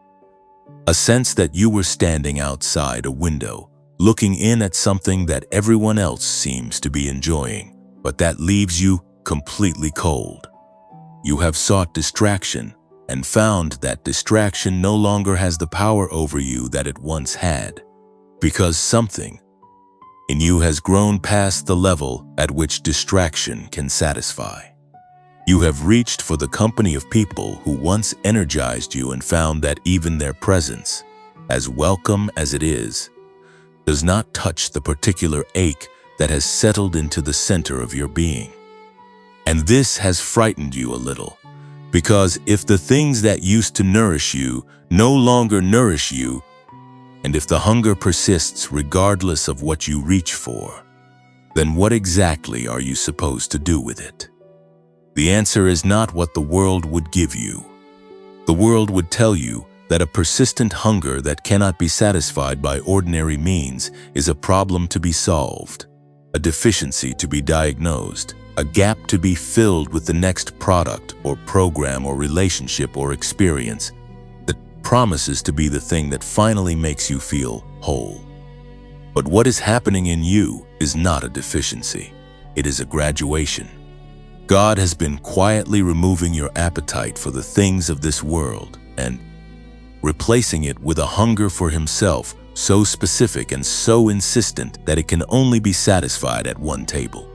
A sense that you were standing outside a window, looking in at something that everyone else seems to be enjoying, but that leaves you completely cold. You have sought distraction and found that distraction no longer has the power over you that it once had, because something in you has grown past the level at which distraction can satisfy. You have reached for the company of people who once energized you and found that even their presence, as welcome as it is, does not touch the particular ache that has settled into the center of your being. And this has frightened you a little, because if the things that used to nourish you no longer nourish you, and if the hunger persists regardless of what you reach for, then what exactly are you supposed to do with it? The answer is not what the world would give you. The world would tell you that a persistent hunger that cannot be satisfied by ordinary means is a problem to be solved, a deficiency to be diagnosed, a gap to be filled with the next product or program or relationship or experience that promises to be the thing that finally makes you feel whole. But what is happening in you is not a deficiency. It is a graduation. God has been quietly removing your appetite for the things of this world and replacing it with a hunger for Himself so specific and so insistent that it can only be satisfied at one table.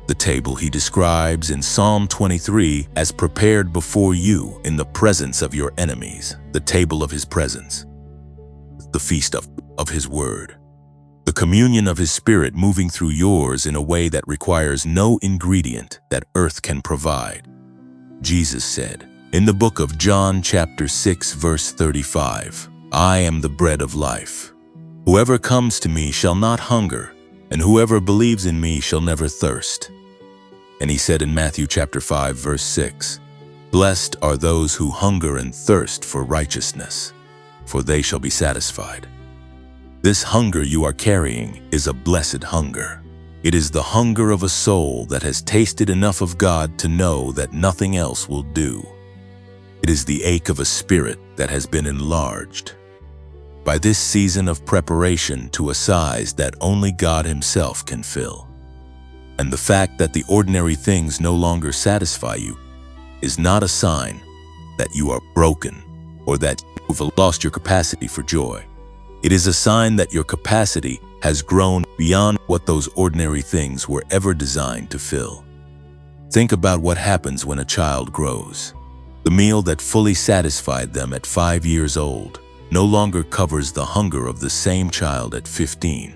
The table He describes in Psalm 23 as prepared before you in the presence of your enemies, the table of His presence, the feast of His word, the communion of His Spirit moving through yours in a way that requires no ingredient that earth can provide. Jesus said in the book of John chapter 6 verse 35, "I am the bread of life. Whoever comes to me shall not hunger, and whoever believes in me shall never thirst." And He said in Matthew chapter 5 verse 6, "Blessed are those who hunger and thirst for righteousness, for they shall be satisfied." This hunger you are carrying is a blessed hunger. It is the hunger of a soul that has tasted enough of God to know that nothing else will do. It is the ache of a spirit that has been enlarged by this season of preparation to a size that only God Himself can fill. And the fact that the ordinary things no longer satisfy you is not a sign that you are broken or that you've lost your capacity for joy. It is a sign that your capacity has grown beyond what those ordinary things were ever designed to fill. Think about what happens when a child grows. The meal that fully satisfied them at 5 years old no longer covers the hunger of the same child at 15.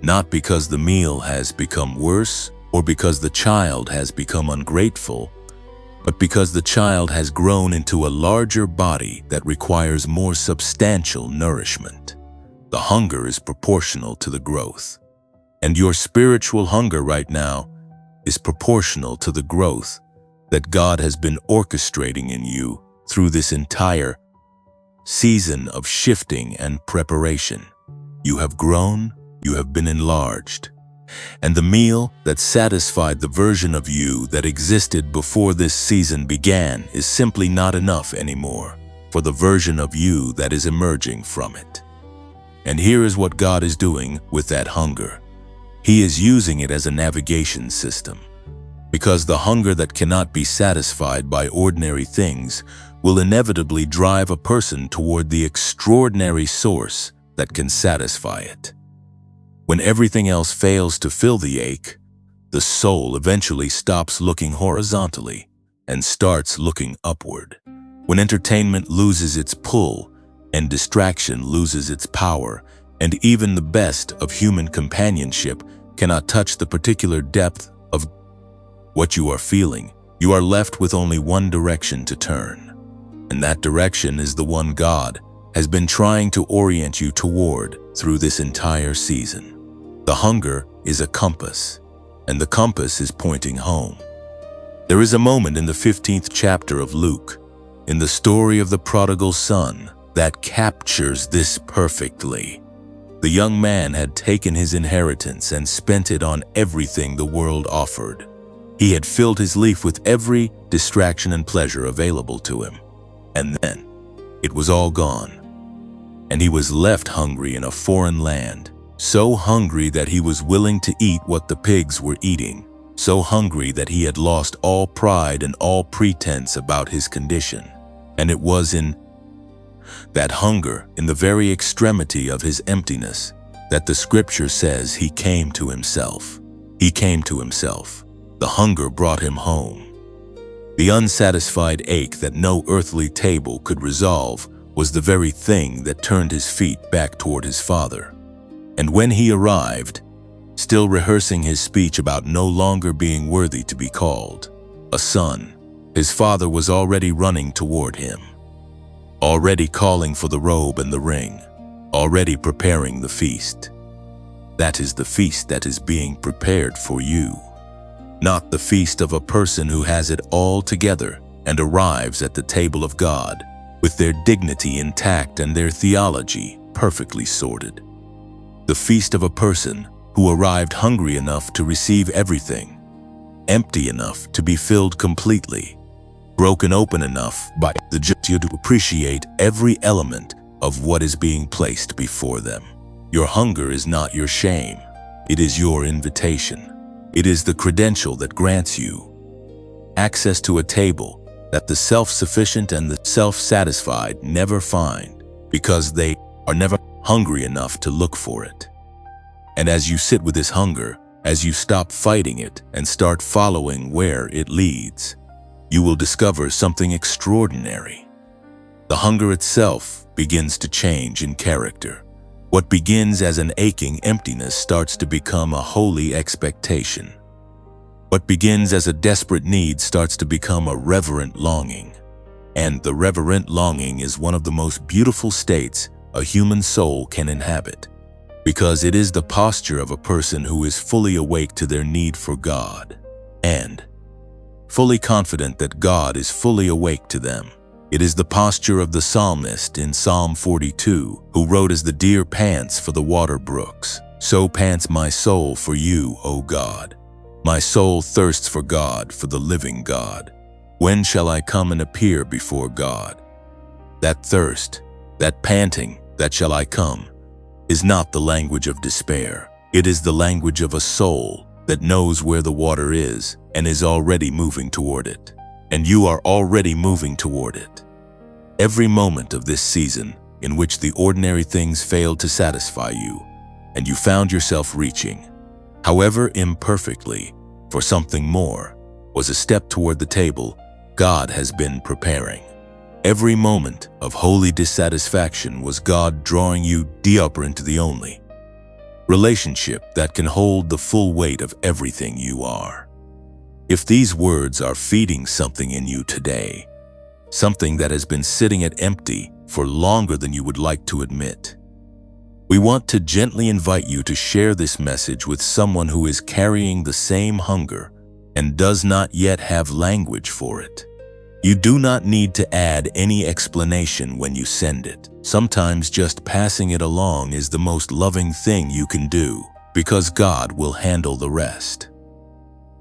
Not because the meal has become worse or because the child has become ungrateful, but because the child has grown into a larger body that requires more substantial nourishment. The hunger is proportional to the growth. And your spiritual hunger right now is proportional to the growth that God has been orchestrating in you through this entire season of shifting and preparation. You have grown, you have been enlarged. And the meal that satisfied the version of you that existed before this season began is simply not enough anymore for the version of you that is emerging from it. And here is what God is doing with that hunger. He is using it as a navigation system, because the hunger that cannot be satisfied by ordinary things will inevitably drive a person toward the extraordinary source that can satisfy it. When everything else fails to fill the ache, the soul eventually stops looking horizontally and starts looking upward. When entertainment loses its pull and distraction loses its power, and even the best of human companionship cannot touch the particular depth of what you are feeling, you are left with only one direction to turn. And that direction is the one God has been trying to orient you toward through this entire season. The hunger is a compass, and the compass is pointing home. There is a moment in the 15th chapter of Luke, in the story of the prodigal son, that captures this perfectly. The young man had taken his inheritance and spent it on everything the world offered. He had filled his life with every distraction and pleasure available to him. And then, it was all gone. And he was left hungry in a foreign land, so hungry that he was willing to eat what the pigs were eating, so hungry that he had lost all pride and all pretense about his condition. And it was in that hunger, in the very extremity of his emptiness, that the scripture says he came to himself. He came to himself. The hunger brought him home. The unsatisfied ache that no earthly table could resolve was the very thing that turned his feet back toward his father. And when he arrived, still rehearsing his speech about no longer being worthy to be called a son, his father was already running toward him, already calling for the robe and the ring, already preparing the feast. That is the feast that is being prepared for you. Not the feast of a person who has it all together and arrives at the table of God with their dignity intact and their theology perfectly sorted. The feast of a person who arrived hungry enough to receive everything, empty enough to be filled completely, broken open enough by the joy to appreciate every element of what is being placed before them. Your hunger is not your shame. It is your invitation. It is the credential that grants you access to a table that the self-sufficient and the self-satisfied never find, because they are never hungry enough to look for it. And as you sit with this hunger, as you stop fighting it and start following where it leads, you will discover something extraordinary. The hunger itself begins to change in character. What begins as an aching emptiness starts to become a holy expectation. What begins as a desperate need starts to become a reverent longing. And the reverent longing is one of the most beautiful states a human soul can inhabit, because it is the posture of a person who is fully awake to their need for God, and fully confident that God is fully awake to them. It is the posture of the psalmist in Psalm 42, who wrote, "As the deer pants for the water brooks, so pants my soul for you, O God. My soul thirsts for God, for the living God. When shall I come and appear before God?" That thirst, that panting, that shall I come, is not the language of despair. It is the language of a soul that knows where the water is and is already moving toward it. And you are already moving toward it. Every moment of this season in which the ordinary things failed to satisfy you, and you found yourself reaching, however imperfectly, for something more, was a step toward the table God has been preparing. Every moment of holy dissatisfaction was God drawing you deeper into the only relationship that can hold the full weight of everything you are. If these words are feeding something in you today, something that has been sitting at empty for longer than you would like to admit, we want to gently invite you to share this message with someone who is carrying the same hunger and does not yet have language for it. You do not need to add any explanation when you send it. Sometimes just passing it along is the most loving thing you can do, because God will handle the rest.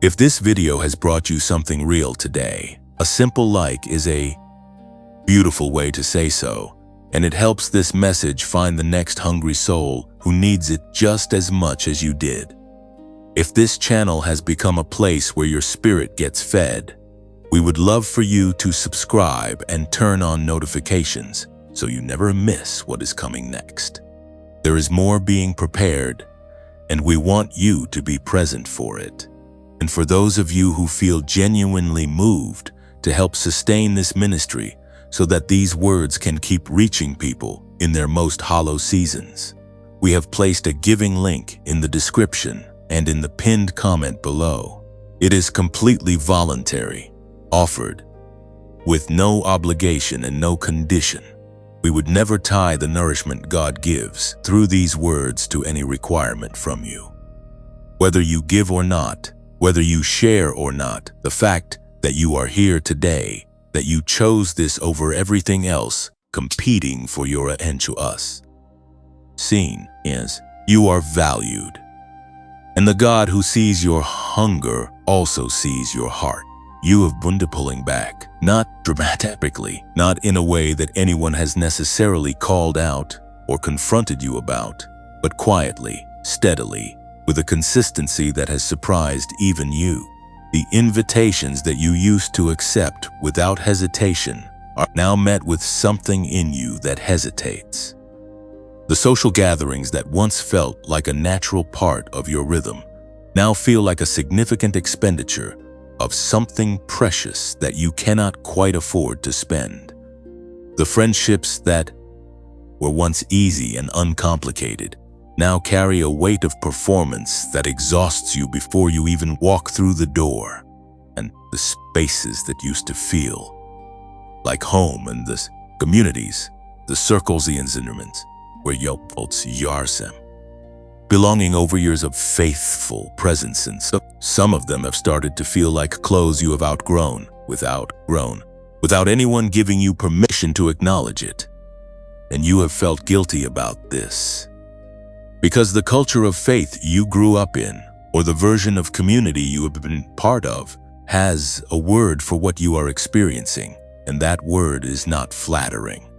If this video has brought you something real today, a simple like is a beautiful way to say so, and it helps this message find the next hungry soul who needs it just as much as you did. If this channel has become a place where your spirit gets fed, we would love for you to subscribe and turn on notifications so you never miss what is coming next. There is more being prepared, and we want you to be present for it. And for those of you who feel genuinely moved to help sustain this ministry so that these words can keep reaching people in their most hollow seasons. We have placed a giving link in the description and in the pinned comment below. It is completely voluntary, offered with no obligation and no condition. We would never tie the nourishment God gives through these words to any requirement from you. Whether you give or not, whether you share or not, the fact that you are here today, that you chose this over everything else, competing for your attention, seen is you are valued. And the God who sees your hunger also sees your heart. You have been pulling back, not dramatically, not in a way that anyone has necessarily called out or confronted you about, but quietly, steadily, with a consistency that has surprised even you. The invitations that you used to accept without hesitation are now met with something in you that hesitates. The social gatherings that once felt like a natural part of your rhythm now feel like a significant expenditure of something precious that you cannot quite afford to spend. The friendships that were once easy and uncomplicated now carry a weight of performance that exhausts you before you even walk through the door. And the spaces that used to feel like home, and the communities, the circles, the environments where Yopolts Yarsem, belonging over years of faithful presence, and some of them have started to feel like clothes you have outgrown, without anyone giving you permission to acknowledge it. And you have felt guilty about this. Because the culture of faith you grew up in, or the version of community you have been part of, has a word for what you are experiencing, and that word is not flattering.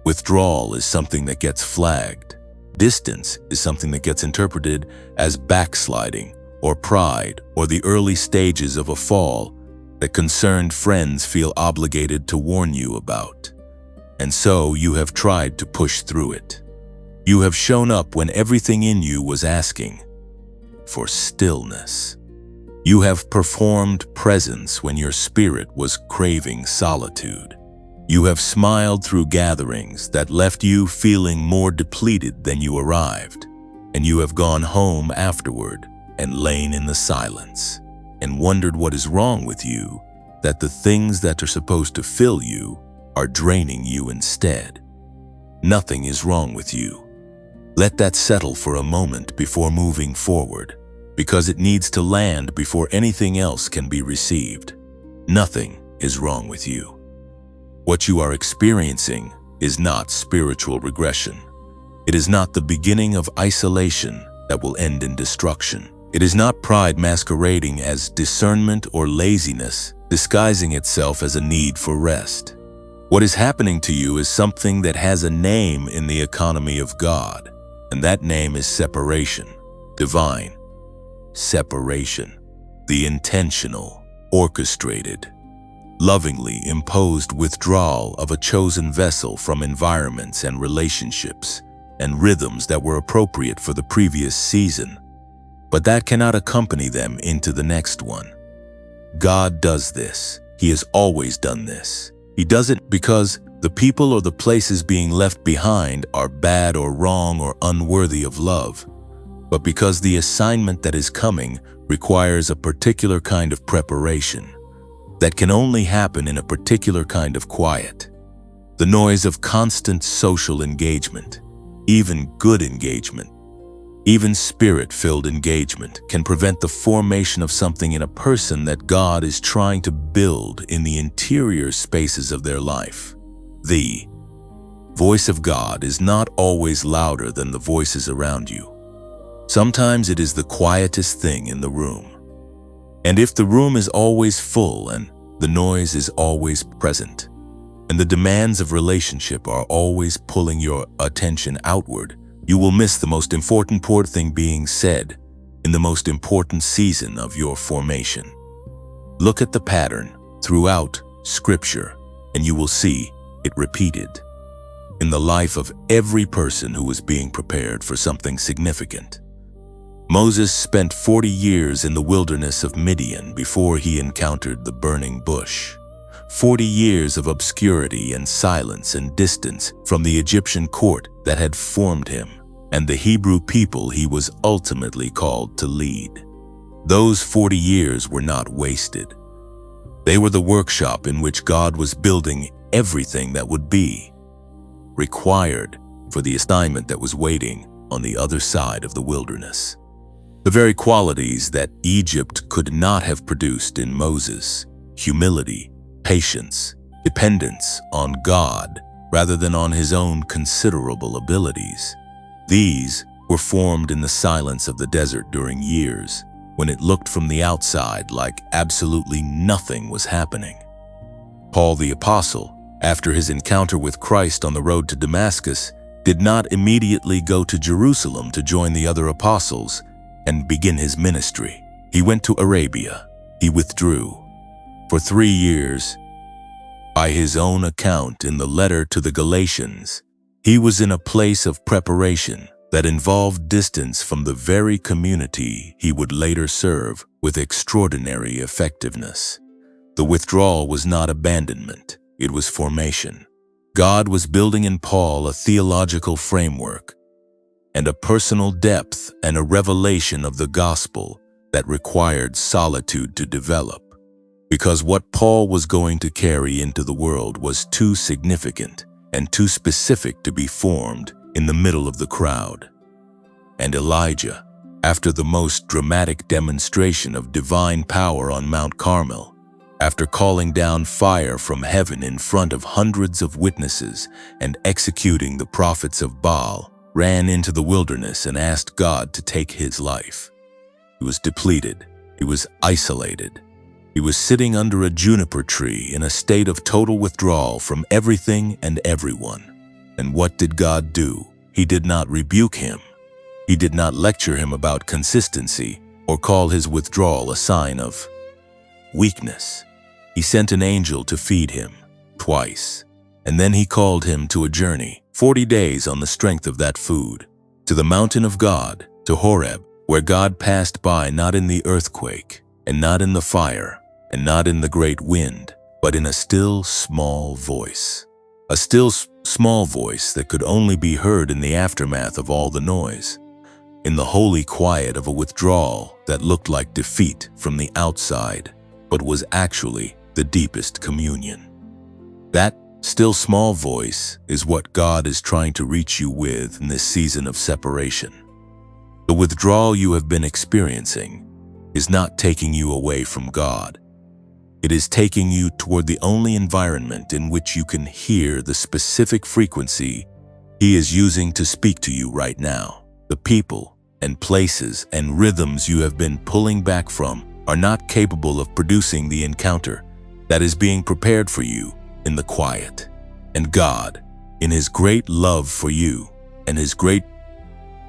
Withdrawal is something that gets flagged. Distance is something that gets interpreted as backsliding or pride or the early stages of a fall that concerned friends feel obligated to warn you about. And so you have tried to push through it. You have shown up when everything in you was asking for stillness. You have performed presence when your spirit was craving solitude. You have smiled through gatherings that left you feeling more depleted than you arrived, and you have gone home afterward and lain in the silence and wondered what is wrong with you, that the things that are supposed to fill you are draining you instead. Nothing is wrong with you. Let that settle for a moment before moving forward, because it needs to land before anything else can be received. Nothing is wrong with you. What you are experiencing is not spiritual regression. It is not the beginning of isolation that will end in destruction. It is not pride masquerading as discernment or laziness, disguising itself as a need for rest. What is happening to you is something that has a name in the economy of God, and that name is separation, divine separation, the intentional, orchestrated, lovingly imposed withdrawal of a chosen vessel from environments and relationships and rhythms that were appropriate for the previous season, but that cannot accompany them into the next one. God does this. He has always done this. He does it because the people or the places being left behind are bad or wrong or unworthy of love, but because the assignment that is coming requires a particular kind of preparation that can only happen in a particular kind of quiet. The noise of constant social engagement, even good engagement, even spirit-filled engagement, can prevent the formation of something in a person that God is trying to build in the interior spaces of their life. The voice of God is not always louder than the voices around you. Sometimes it is the quietest thing in the room. And if the room is always full and the noise is always present, and the demands of relationship are always pulling your attention outward, you will miss the most important thing being said in the most important season of your formation. Look at the pattern throughout Scripture, and you will see it repeated in the life of every person who was being prepared for something significant. Moses spent 40 years in the wilderness of Midian before he encountered the burning bush. 40 years of obscurity and silence and distance from the Egyptian court that had formed him and the Hebrew people he was ultimately called to lead. Those 40 years were not wasted. They were the workshop in which God was building everything that would be required for the assignment that was waiting on the other side of the wilderness. The very qualities that Egypt could not have produced in Moses: humility, patience, dependence on God rather than on his own considerable abilities. These were formed in the silence of the desert during years when it looked from the outside like absolutely nothing was happening. Paul the Apostle, after his encounter with Christ on the road to Damascus, did not immediately go to Jerusalem to join the other apostles and begin his ministry. He went to Arabia. He withdrew. For 3 years, by his own account in the letter to the Galatians, he was in a place of preparation that involved distance from the very community he would later serve with extraordinary effectiveness. The withdrawal was not abandonment, it was formation. God was building in Paul a theological framework and a personal depth and a revelation of the gospel that required solitude to develop, because what Paul was going to carry into the world was too significant and too specific to be formed in the middle of the crowd. And Elijah, after the most dramatic demonstration of divine power on Mount Carmel, after calling down fire from heaven in front of hundreds of witnesses and executing the prophets of Baal, ran into the wilderness and asked God to take his life. He was depleted. He was isolated. He was sitting under a juniper tree in a state of total withdrawal from everything and everyone. And what did God do? He did not rebuke him. He did not lecture him about consistency or call his withdrawal a sign of weakness. He sent an angel to feed him twice, and then he called him to a journey, 40 days on the strength of that food, to the mountain of God, to Horeb, where God passed by not in the earthquake, and not in the fire, and not in the great wind, but in a still small voice. A still small voice that could only be heard in the aftermath of all the noise, in the holy quiet of a withdrawal that looked like defeat from the outside, but was actually the deepest communion. That still small voice is what God is trying to reach you with in this season of separation. The withdrawal you have been experiencing is not taking you away from God. It is taking you toward the only environment in which you can hear the specific frequency He is using to speak to you right now. The people and places and rhythms you have been pulling back from are not capable of producing the encounter that is being prepared for you in the quiet. And God, in His great love for you and His great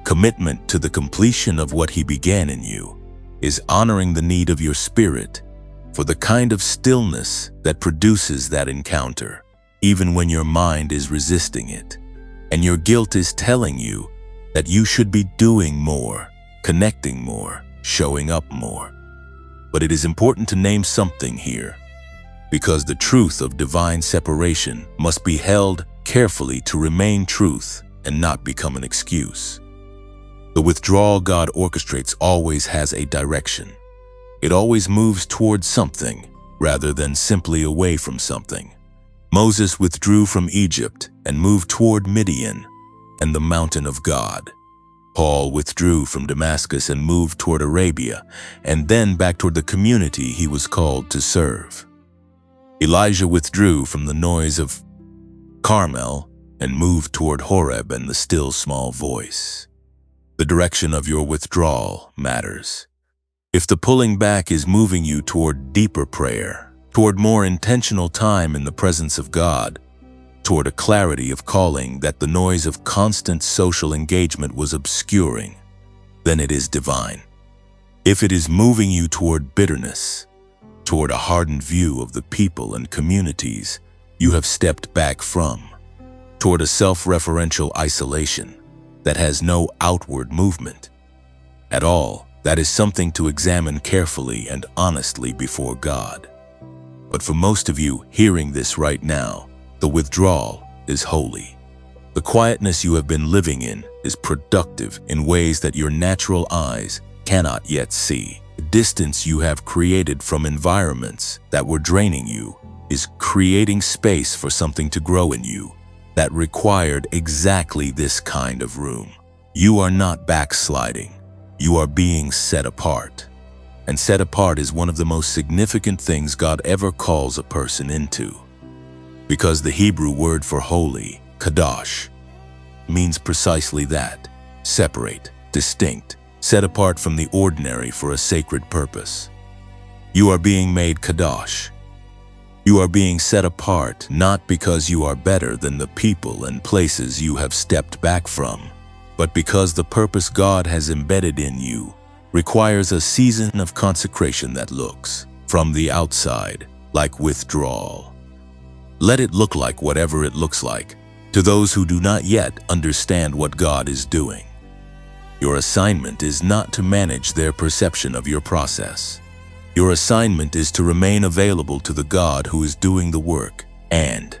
commitment to the completion of what He began in you, is honoring the need of your spirit for the kind of stillness that produces that encounter, even when your mind is resisting it, and your guilt is telling you that you should be doing more, connecting more, showing up more. But it is important to name something here, because the truth of divine separation must be held carefully to remain truth and not become an excuse. The withdrawal God orchestrates always has a direction. It always moves towards something rather than simply away from something. Moses withdrew from Egypt and moved toward Midian and the mountain of God. Paul withdrew from Damascus and moved toward Arabia, and then back toward the community he was called to serve. Elijah withdrew from the noise of Carmel and moved toward Horeb and the still small voice. The direction of your withdrawal matters. If the pulling back is moving you toward deeper prayer, toward more intentional time in the presence of God, toward a clarity of calling that the noise of constant social engagement was obscuring, then it is divine. If it is moving you toward bitterness, toward a hardened view of the people and communities you have stepped back from, toward a self-referential isolation that has no outward movement at all, that is something to examine carefully and honestly before God. But for most of you hearing this right now, the withdrawal is holy. The quietness you have been living in is productive in ways that your natural eyes cannot yet see. The distance you have created from environments that were draining you is creating space for something to grow in you that required exactly this kind of room. You are not backsliding. You are being set apart. And set apart is one of the most significant things God ever calls a person into. Because the Hebrew word for holy, kadosh, means precisely that: separate, distinct, set apart from the ordinary for a sacred purpose. You are being made kadosh. You are being set apart not because you are better than the people and places you have stepped back from, but because the purpose God has embedded in you requires a season of consecration that looks, from the outside, like withdrawal. Let it look like whatever it looks like to those who do not yet understand what God is doing. Your assignment is not to manage their perception of your process. Your assignment is to remain available to the God who is doing the work and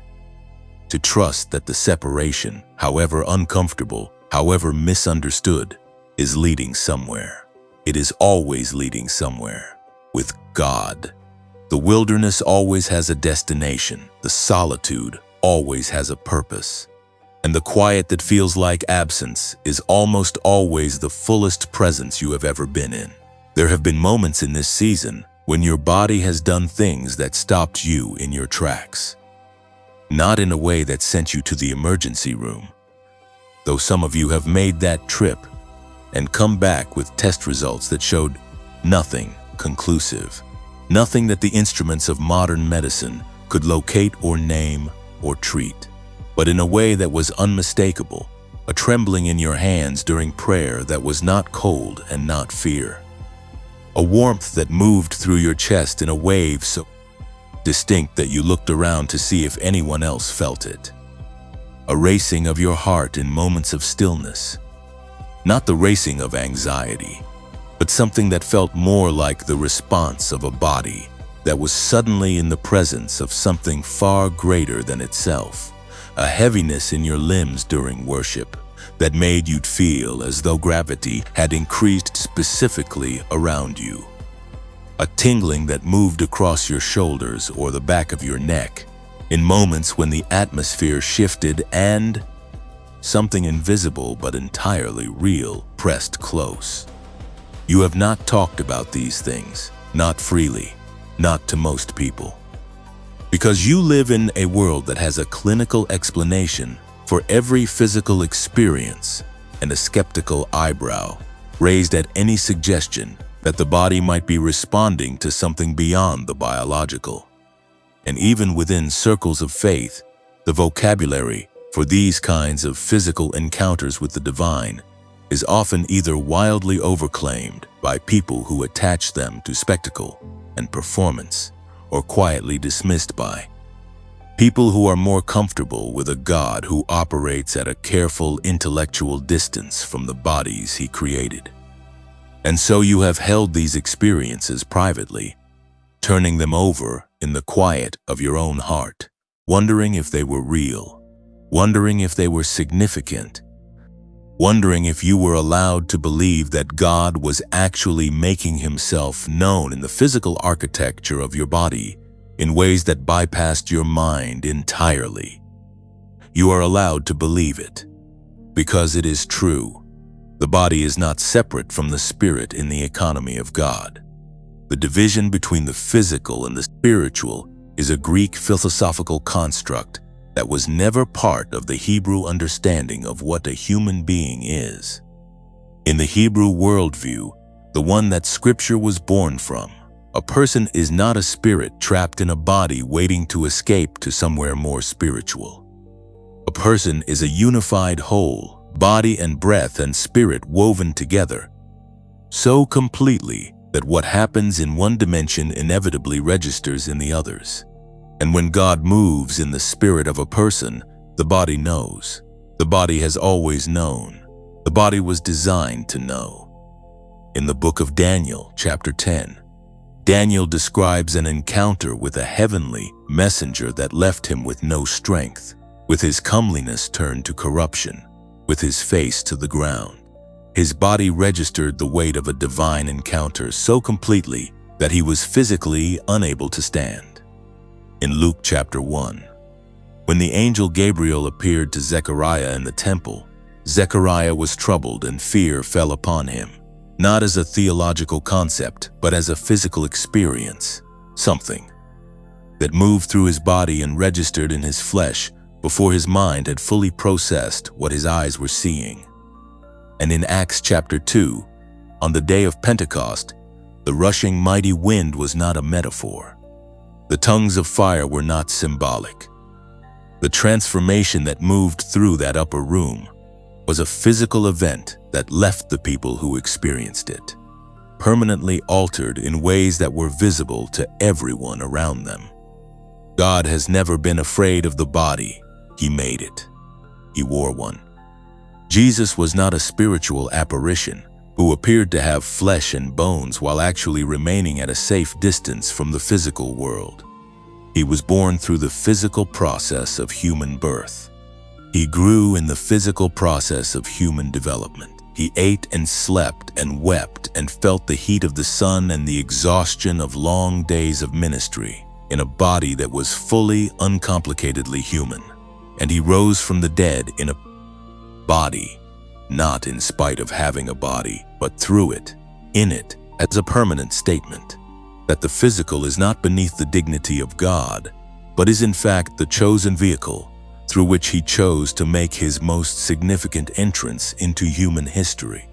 to trust that the separation, however uncomfortable, however misunderstood, is leading somewhere. It is always leading somewhere. With God, the wilderness always has a destination. The solitude always has a purpose. And the quiet that feels like absence is almost always the fullest presence you have ever been in. There have been moments in this season when your body has done things that stopped you in your tracks. Not in a way that sent you to the emergency room, though some of you have made that trip and come back with test results that showed nothing conclusive, nothing that the instruments of modern medicine could locate or name or treat, but in a way that was unmistakable, a trembling in your hands during prayer that was not cold and not fear, a warmth that moved through your chest in a wave so distinct that you looked around to see if anyone else felt it, a racing of your heart in moments of stillness, not the racing of anxiety, but something that felt more like the response of a body that was suddenly in the presence of something far greater than itself, a heaviness in your limbs during worship that made you feel as though gravity had increased specifically around you, a tingling that moved across your shoulders or the back of your neck in moments when the atmosphere shifted and something invisible but entirely real pressed close. You have not talked about these things, not freely, not to most people, because you live in a world that has a clinical explanation for every physical experience and a skeptical eyebrow raised at any suggestion that the body might be responding to something beyond the biological. And even within circles of faith, the vocabulary for these kinds of physical encounters with the divine is often either wildly overclaimed by people who attach them to spectacle and performance, or quietly dismissed by people who are more comfortable with a God who operates at a careful intellectual distance from the bodies he created. And so you have held these experiences privately, turning them over in the quiet of your own heart, wondering if they were real, wondering if they were significant, wondering if you were allowed to believe that God was actually making himself known in the physical architecture of your body in ways that bypassed your mind entirely. You are allowed to believe it, because it is true. The body is not separate from the spirit in the economy of God. The division between the physical and the spiritual is a Greek philosophical construct that was never part of the Hebrew understanding of what a human being is. In the Hebrew worldview, the one that Scripture was born from, a person is not a spirit trapped in a body waiting to escape to somewhere more spiritual. A person is a unified whole, body and breath and spirit woven together, so completely that what happens in one dimension inevitably registers in the others. And when God moves in the spirit of a person, the body knows. The body has always known. The body was designed to know. In the book of Daniel, chapter 10, Daniel describes an encounter with a heavenly messenger that left him with no strength, with his comeliness turned to corruption, with his face to the ground. His body registered the weight of a divine encounter so completely that he was physically unable to stand. In Luke chapter 1, when the angel Gabriel appeared to Zechariah in the temple, Zechariah was troubled and fear fell upon him, not as a theological concept, but as a physical experience, something that moved through his body and registered in his flesh before his mind had fully processed what his eyes were seeing. And in Acts chapter 2, on the day of Pentecost, the rushing mighty wind was not a metaphor. The tongues of fire were not symbolic. The transformation that moved through that upper room was a physical event that left the people who experienced it permanently altered in ways that were visible to everyone around them. God has never been afraid of the body. He made it. He wore one. Jesus was not a spiritual apparition who appeared to have flesh and bones while actually remaining at a safe distance from the physical world. He was born through the physical process of human birth. He grew in the physical process of human development. He ate and slept and wept and felt the heat of the sun and the exhaustion of long days of ministry in a body that was fully, uncomplicatedly human. And he rose from the dead in a body, not in spite of having a body, but through it, in it, as a permanent statement that the physical is not beneath the dignity of God, but is in fact the chosen vehicle through which he chose to make his most significant entrance into human history.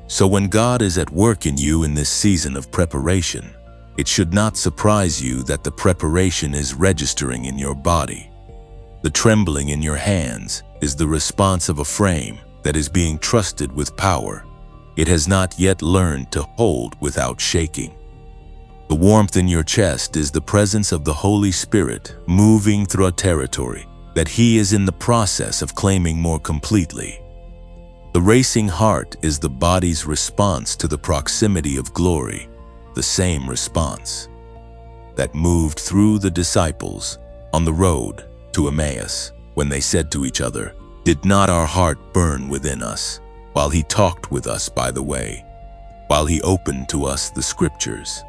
So when God is at work in you in this season of preparation, it should not surprise you that the preparation is registering in your body. The trembling in your hands is the response of a frame that is being trusted with power. It has not yet learned to hold without shaking. The warmth in your chest is the presence of the Holy Spirit moving through a territory that he is in the process of claiming more completely. The racing heart is the body's response to the proximity of glory, the same response that moved through the disciples on the road to Emmaus when they said to each other, "Did not our heart burn within us while he talked with us by the way, while he opened to us the scriptures?"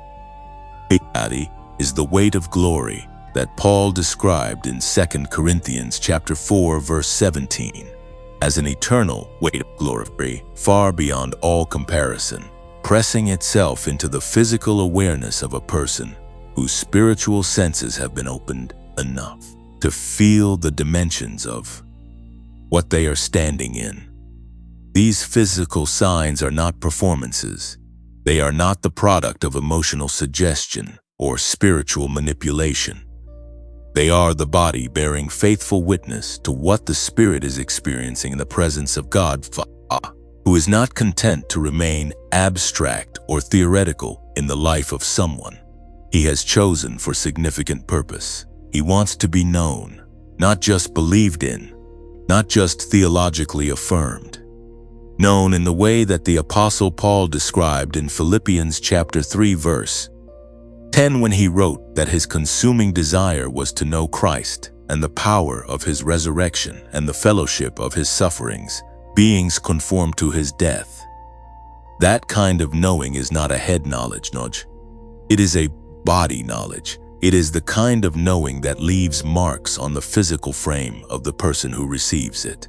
Body is the weight of glory that Paul described in 2 Corinthians chapter 4 verse 17 as an eternal weight of glory far beyond all comparison, pressing itself into the physical awareness of a person whose spiritual senses have been opened enough to feel the dimensions of what they are standing in. These physical signs are not performances. They are not the product of emotional suggestion or spiritual manipulation. They are the body bearing faithful witness to what the Spirit is experiencing in the presence of God, who is not content to remain abstract or theoretical in the life of someone he has chosen for significant purpose. He wants to be known, not just believed in, not just theologically affirmed. Known in the way that the Apostle Paul described in Philippians chapter 3 verse 10 when he wrote that his consuming desire was to know Christ and the power of his resurrection and the fellowship of his sufferings, beings conformed to his death. That kind of knowing is not a head knowledge. It is a body knowledge. It is the kind of knowing that leaves marks on the physical frame of the person who receives it.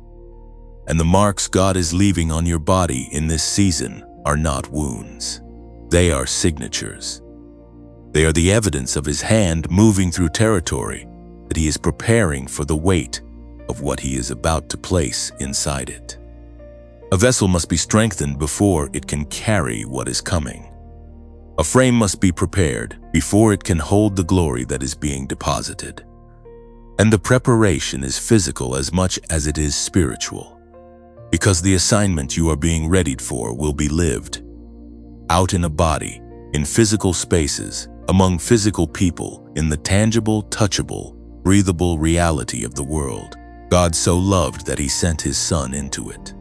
And the marks God is leaving on your body in this season are not wounds. They are signatures. They are the evidence of his hand moving through territory that he is preparing for the weight of what he is about to place inside it. A vessel must be strengthened before it can carry what is coming. A frame must be prepared before it can hold the glory that is being deposited. And the preparation is physical as much as it is spiritual, because the assignment you are being readied for will be lived out in a body, in physical spaces, among physical people, in the tangible, touchable, breathable reality of the world. God so loved that he sent his Son into it.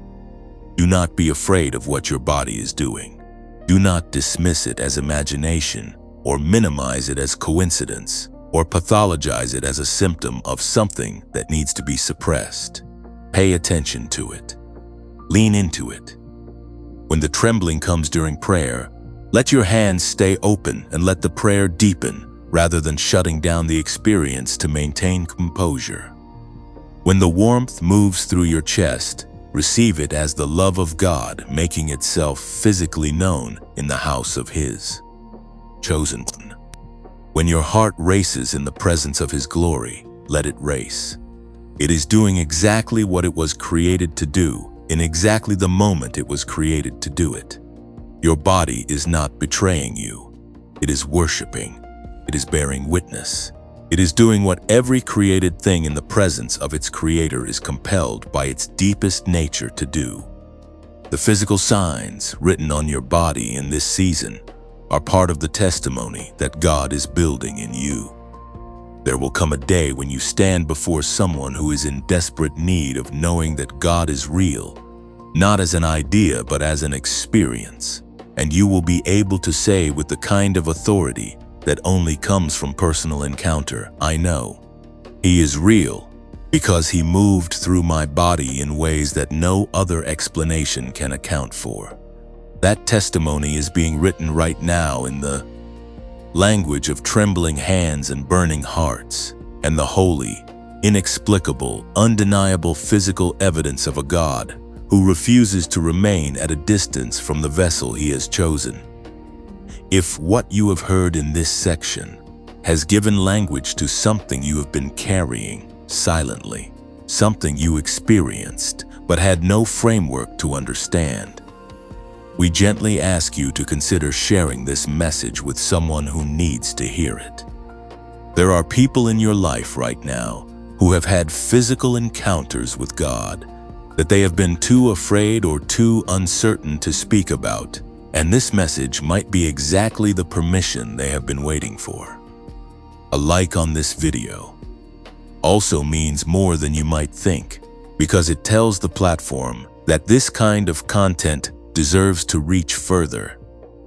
Do not be afraid of what your body is doing. Do not dismiss it as imagination or minimize it as coincidence, or pathologize it as a symptom of something that needs to be suppressed. Pay attention to it. Lean into it. When the trembling comes during prayer, let your hands stay open and let the prayer deepen rather than shutting down the experience to maintain composure. When the warmth moves through your chest, receive it as the love of God making itself physically known in the house of His chosen one. When your heart races in the presence of His glory, let it race. It is doing exactly what it was created to do, in exactly the moment it was created to do it. Your body is not betraying you. It is worshiping. It is bearing witness. It is doing what every created thing in the presence of its Creator is compelled by its deepest nature to do. The physical signs written on your body in this season are part of the testimony that God is building in you. There will come a day when you stand before someone who is in desperate need of knowing that God is real, not as an idea but as an experience, and you will be able to say with the kind of authority that only comes from personal encounter, I know He is real because He moved through my body in ways that no other explanation can account for. That testimony is being written right now in the language of trembling hands and burning hearts, and the holy, inexplicable, undeniable physical evidence of a God who refuses to remain at a distance from the vessel He has chosen. If what you have heard in this section has given language to something you have been carrying silently, something you experienced but had no framework to understand, we gently ask you to consider sharing this message with someone who needs to hear it. There are people in your life right now who have had physical encounters with God that they have been too afraid or too uncertain to speak about, and this message might be exactly the permission they have been waiting for. A like on this video also means more than you might think, because it tells the platform that this kind of content deserves to reach further,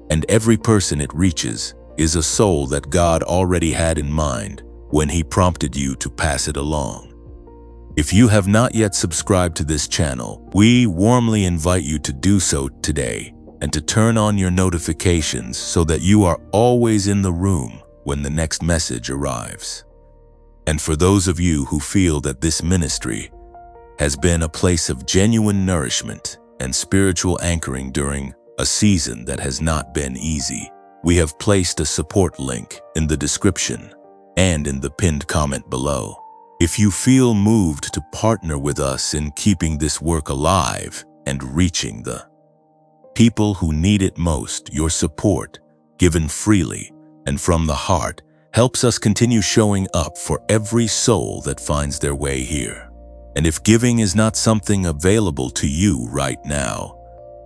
and every person it reaches is a soul that God already had in mind when He prompted you to pass it along. If you have not yet subscribed to this channel, we warmly invite you to do so today and to turn on your notifications so that you are always in the room when the next message arrives. And for those of you who feel that this ministry has been a place of genuine nourishment and spiritual anchoring during a season that has not been easy, we have placed a support link in the description and in the pinned comment below. If you feel moved to partner with us in keeping this work alive and reaching the people who need it most, your support, given freely and from the heart, helps us continue showing up for every soul that finds their way here. And if giving is not something available to you right now,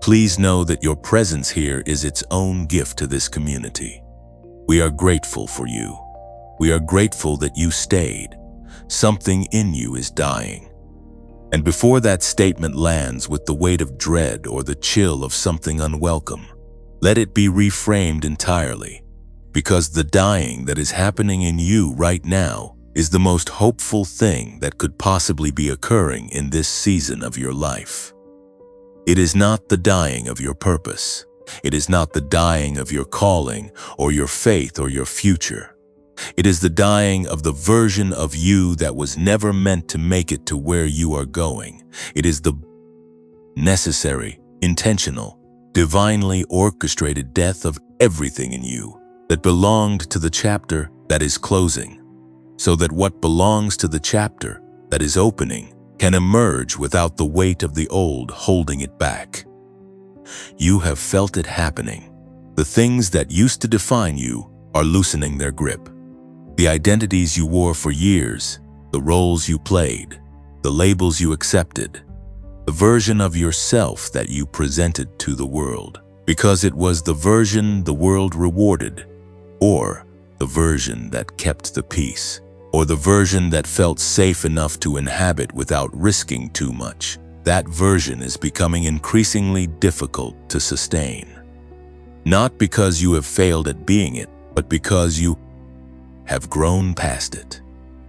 please know that your presence here is its own gift to this community. We are grateful for you. We are grateful that you stayed. Something in you is dying. And before that statement lands with the weight of dread or the chill of something unwelcome, let it be reframed entirely, because the dying that is happening in you right now is the most hopeful thing that could possibly be occurring in this season of your life. It is not the dying of your purpose. It is not the dying of your calling or your faith or your future. It is the dying of the version of you that was never meant to make it to where you are going. It is the necessary, intentional, divinely orchestrated death of everything in you that belonged to the chapter that is closing, so that what belongs to the chapter that is opening can emerge without the weight of the old holding it back. You have felt it happening. The things that used to define you are loosening their grip. The identities you wore for years, the roles you played, the labels you accepted, the version of yourself that you presented to the world, because it was the version the world rewarded, or the version that kept the peace, or the version that felt safe enough to inhabit without risking too much. That version is becoming increasingly difficult to sustain. Not because you have failed at being it, but but because you have grown past it.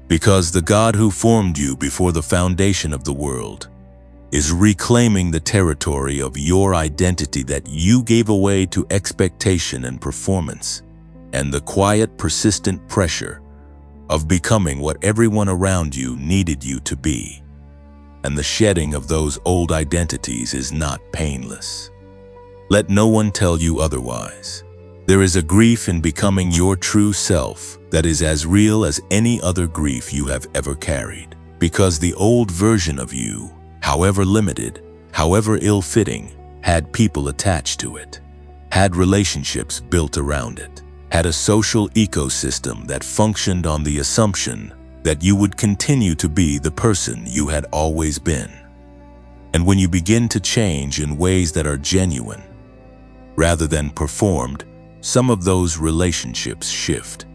Because the God who formed you before the foundation of the world is reclaiming the territory of your identity that you gave away to expectation and performance, and the quiet, persistent pressure of becoming what everyone around you needed you to be. And the shedding of those old identities is not painless. Let no one tell you otherwise. There is a grief in becoming your true self that is as real as any other grief you have ever carried. Because the old version of you, however limited, however ill-fitting, had people attached to it, had relationships built around it, had a social ecosystem that functioned on the assumption that you would continue to be the person you had always been. And when you begin to change in ways that are genuine, rather than performed, some of those relationships shift.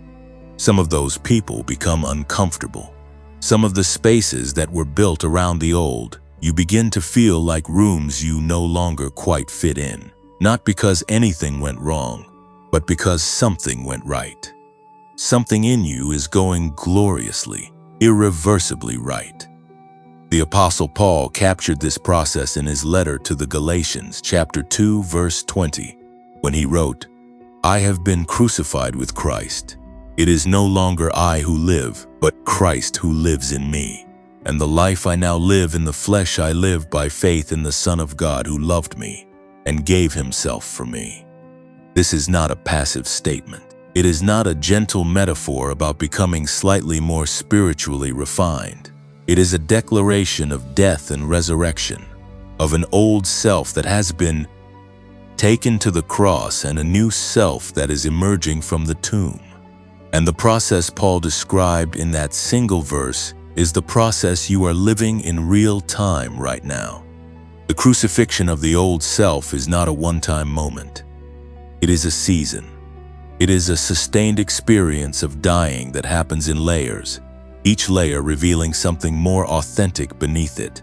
Some of those people become uncomfortable. Some of the spaces that were built around the old, you begin to feel like rooms you no longer quite fit in. Not because anything went wrong, but because something went right. Something in you is going gloriously, irreversibly right. The Apostle Paul captured this process in his letter to the Galatians, chapter 2, verse 20, when he wrote, "I have been crucified with Christ. It is no longer I who live, but Christ who lives in me. And the life I now live in the flesh I live by faith in the Son of God who loved me and gave himself for me." This is not a passive statement. It is not a gentle metaphor about becoming slightly more spiritually refined. It is a declaration of death and resurrection, of an old self that has been taken to the cross and a new self that is emerging from the tomb. And the process Paul described in that single verse is the process you are living in real time right now. The crucifixion of the old self is not a one-time moment. It is a season. It is a sustained experience of dying that happens in layers, each layer revealing something more authentic beneath it,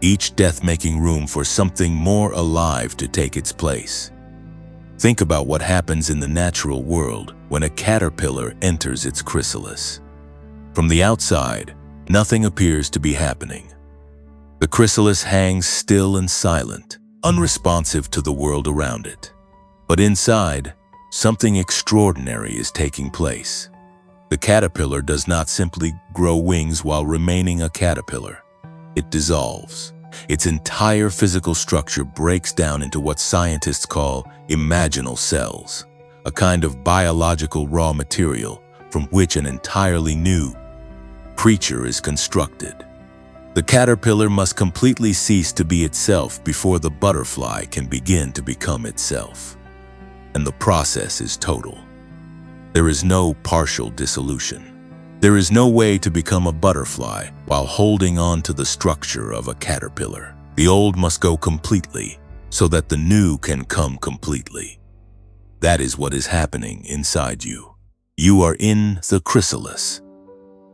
each death making room for something more alive to take its place. Think about what happens in the natural world when a caterpillar enters its chrysalis. From the outside, nothing appears to be happening. The chrysalis hangs still and silent, unresponsive to the world around it. But inside, something extraordinary is taking place. The caterpillar does not simply grow wings while remaining a caterpillar. It dissolves. Its entire physical structure breaks down into what scientists call imaginal cells, a kind of biological raw material from which an entirely new creature is constructed. The caterpillar must completely cease to be itself before the butterfly can begin to become itself. And the process is total. There is no partial dissolution. There is no way to become a butterfly while holding on to the structure of a caterpillar. The old must go completely so that the new can come completely. That is what is happening inside you. You are in the chrysalis,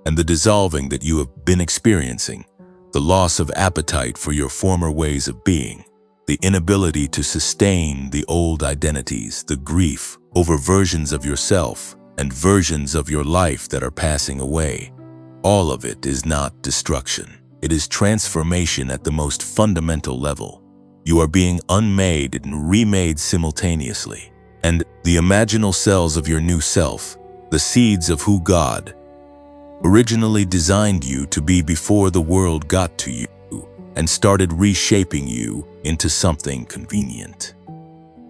and the dissolving that you have been experiencing, the loss of appetite for your former ways of being, the inability to sustain the old identities, the grief over versions of yourself and versions of your life that are passing away. All of it is not destruction. It is transformation at the most fundamental level. You are being unmade and remade simultaneously. And the imaginal cells of your new self, the seeds of who God originally designed you to be before the world got to you and started reshaping you into something convenient.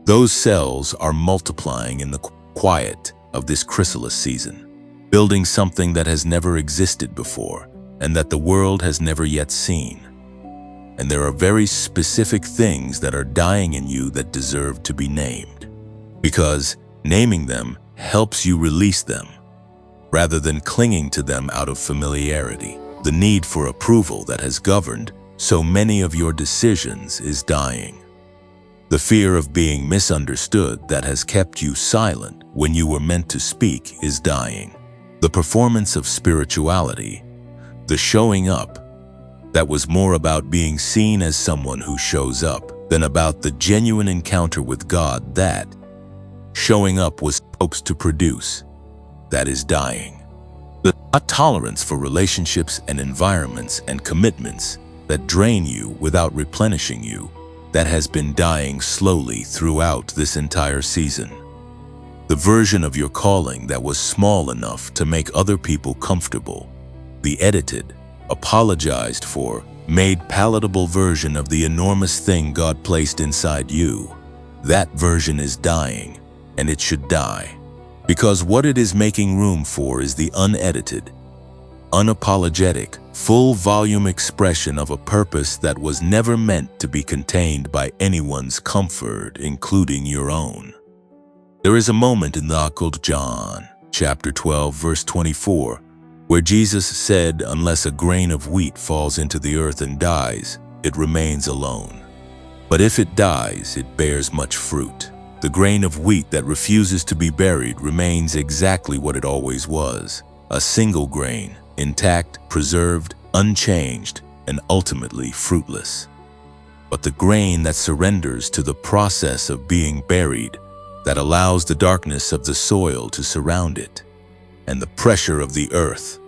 Those cells are multiplying in the quiet of this chrysalis season, building something that has never existed before and that the world has never yet seen. And there are very specific things that are dying in you that deserve to be named, because naming them helps you release them, rather than clinging to them out of familiarity. The need for approval that has governed so many of your decisions is dying. The fear of being misunderstood that has kept you silent when you were meant to speak is dying. The performance of spirituality, the showing up, that was more about being seen as someone who shows up than about the genuine encounter with God that showing up was supposed to produce. That is dying. The tolerance for relationships and environments and commitments that drain you without replenishing you, that has been dying slowly throughout this entire season. The version of your calling that was small enough to make other people comfortable. The edited, apologized for, made palatable version of the enormous thing God placed inside you. That version is dying, and it should die. Because what it is making room for is the unedited, unapologetic, full-volume expression of a purpose that was never meant to be contained by anyone's comfort, including your own. There is a moment in the occult John, chapter 12, verse 24, where Jesus said, "Unless a grain of wheat falls into the earth and dies, it remains alone. But if it dies, it bears much fruit." The grain of wheat that refuses to be buried remains exactly what it always was, a single grain, intact, preserved, unchanged, and ultimately fruitless. But the grain that surrenders to the process of being buried, that allows the darkness of the soil to surround it, and the pressure of the earth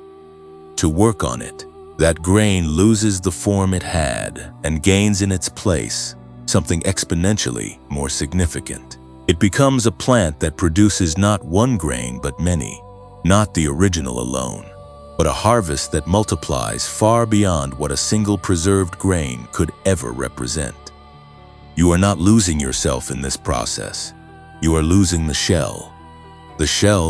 to work on it, that grain loses the form it had and gains in its place something exponentially more significant. It becomes a plant that produces not one grain but many, not the original alone, but a harvest that multiplies far beyond what a single preserved grain could ever represent. You are not losing yourself in this process. You are losing the shell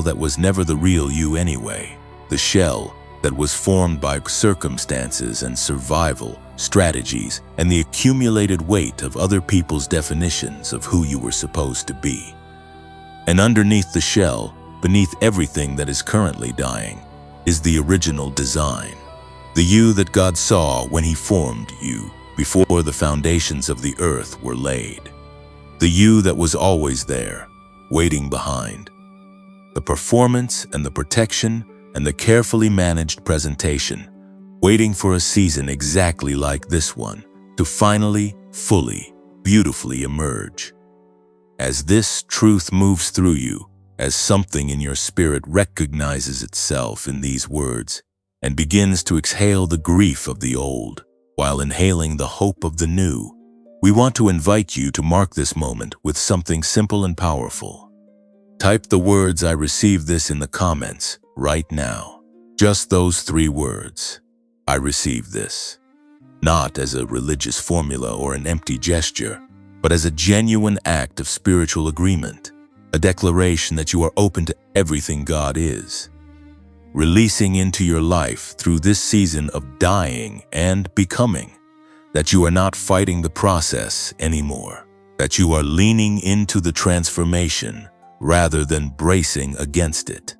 that was never the real you anyway, the shell that was formed by circumstances and survival strategies and the accumulated weight of other people's definitions of who you were supposed to be. And underneath the shell, beneath everything that is currently dying, is the original design, the you that God saw when He formed you before the foundations of the earth were laid, the you that was always there, waiting behind. The performance and the protection and the carefully managed presentation, waiting for a season exactly like this one to finally, fully, beautifully emerge. As this truth moves through you, as something in your spirit recognizes itself in these words and begins to exhale the grief of the old while inhaling the hope of the new, we want to invite you to mark this moment with something simple and powerful. Type the words "I receive this" in the comments right now. Just those 3 words. I receive this. Not as a religious formula or an empty gesture, but as a genuine act of spiritual agreement, a declaration that you are open to everything God is, releasing into your life through this season of dying and becoming, that you are not fighting the process anymore, that you are leaning into the transformation rather than bracing against it.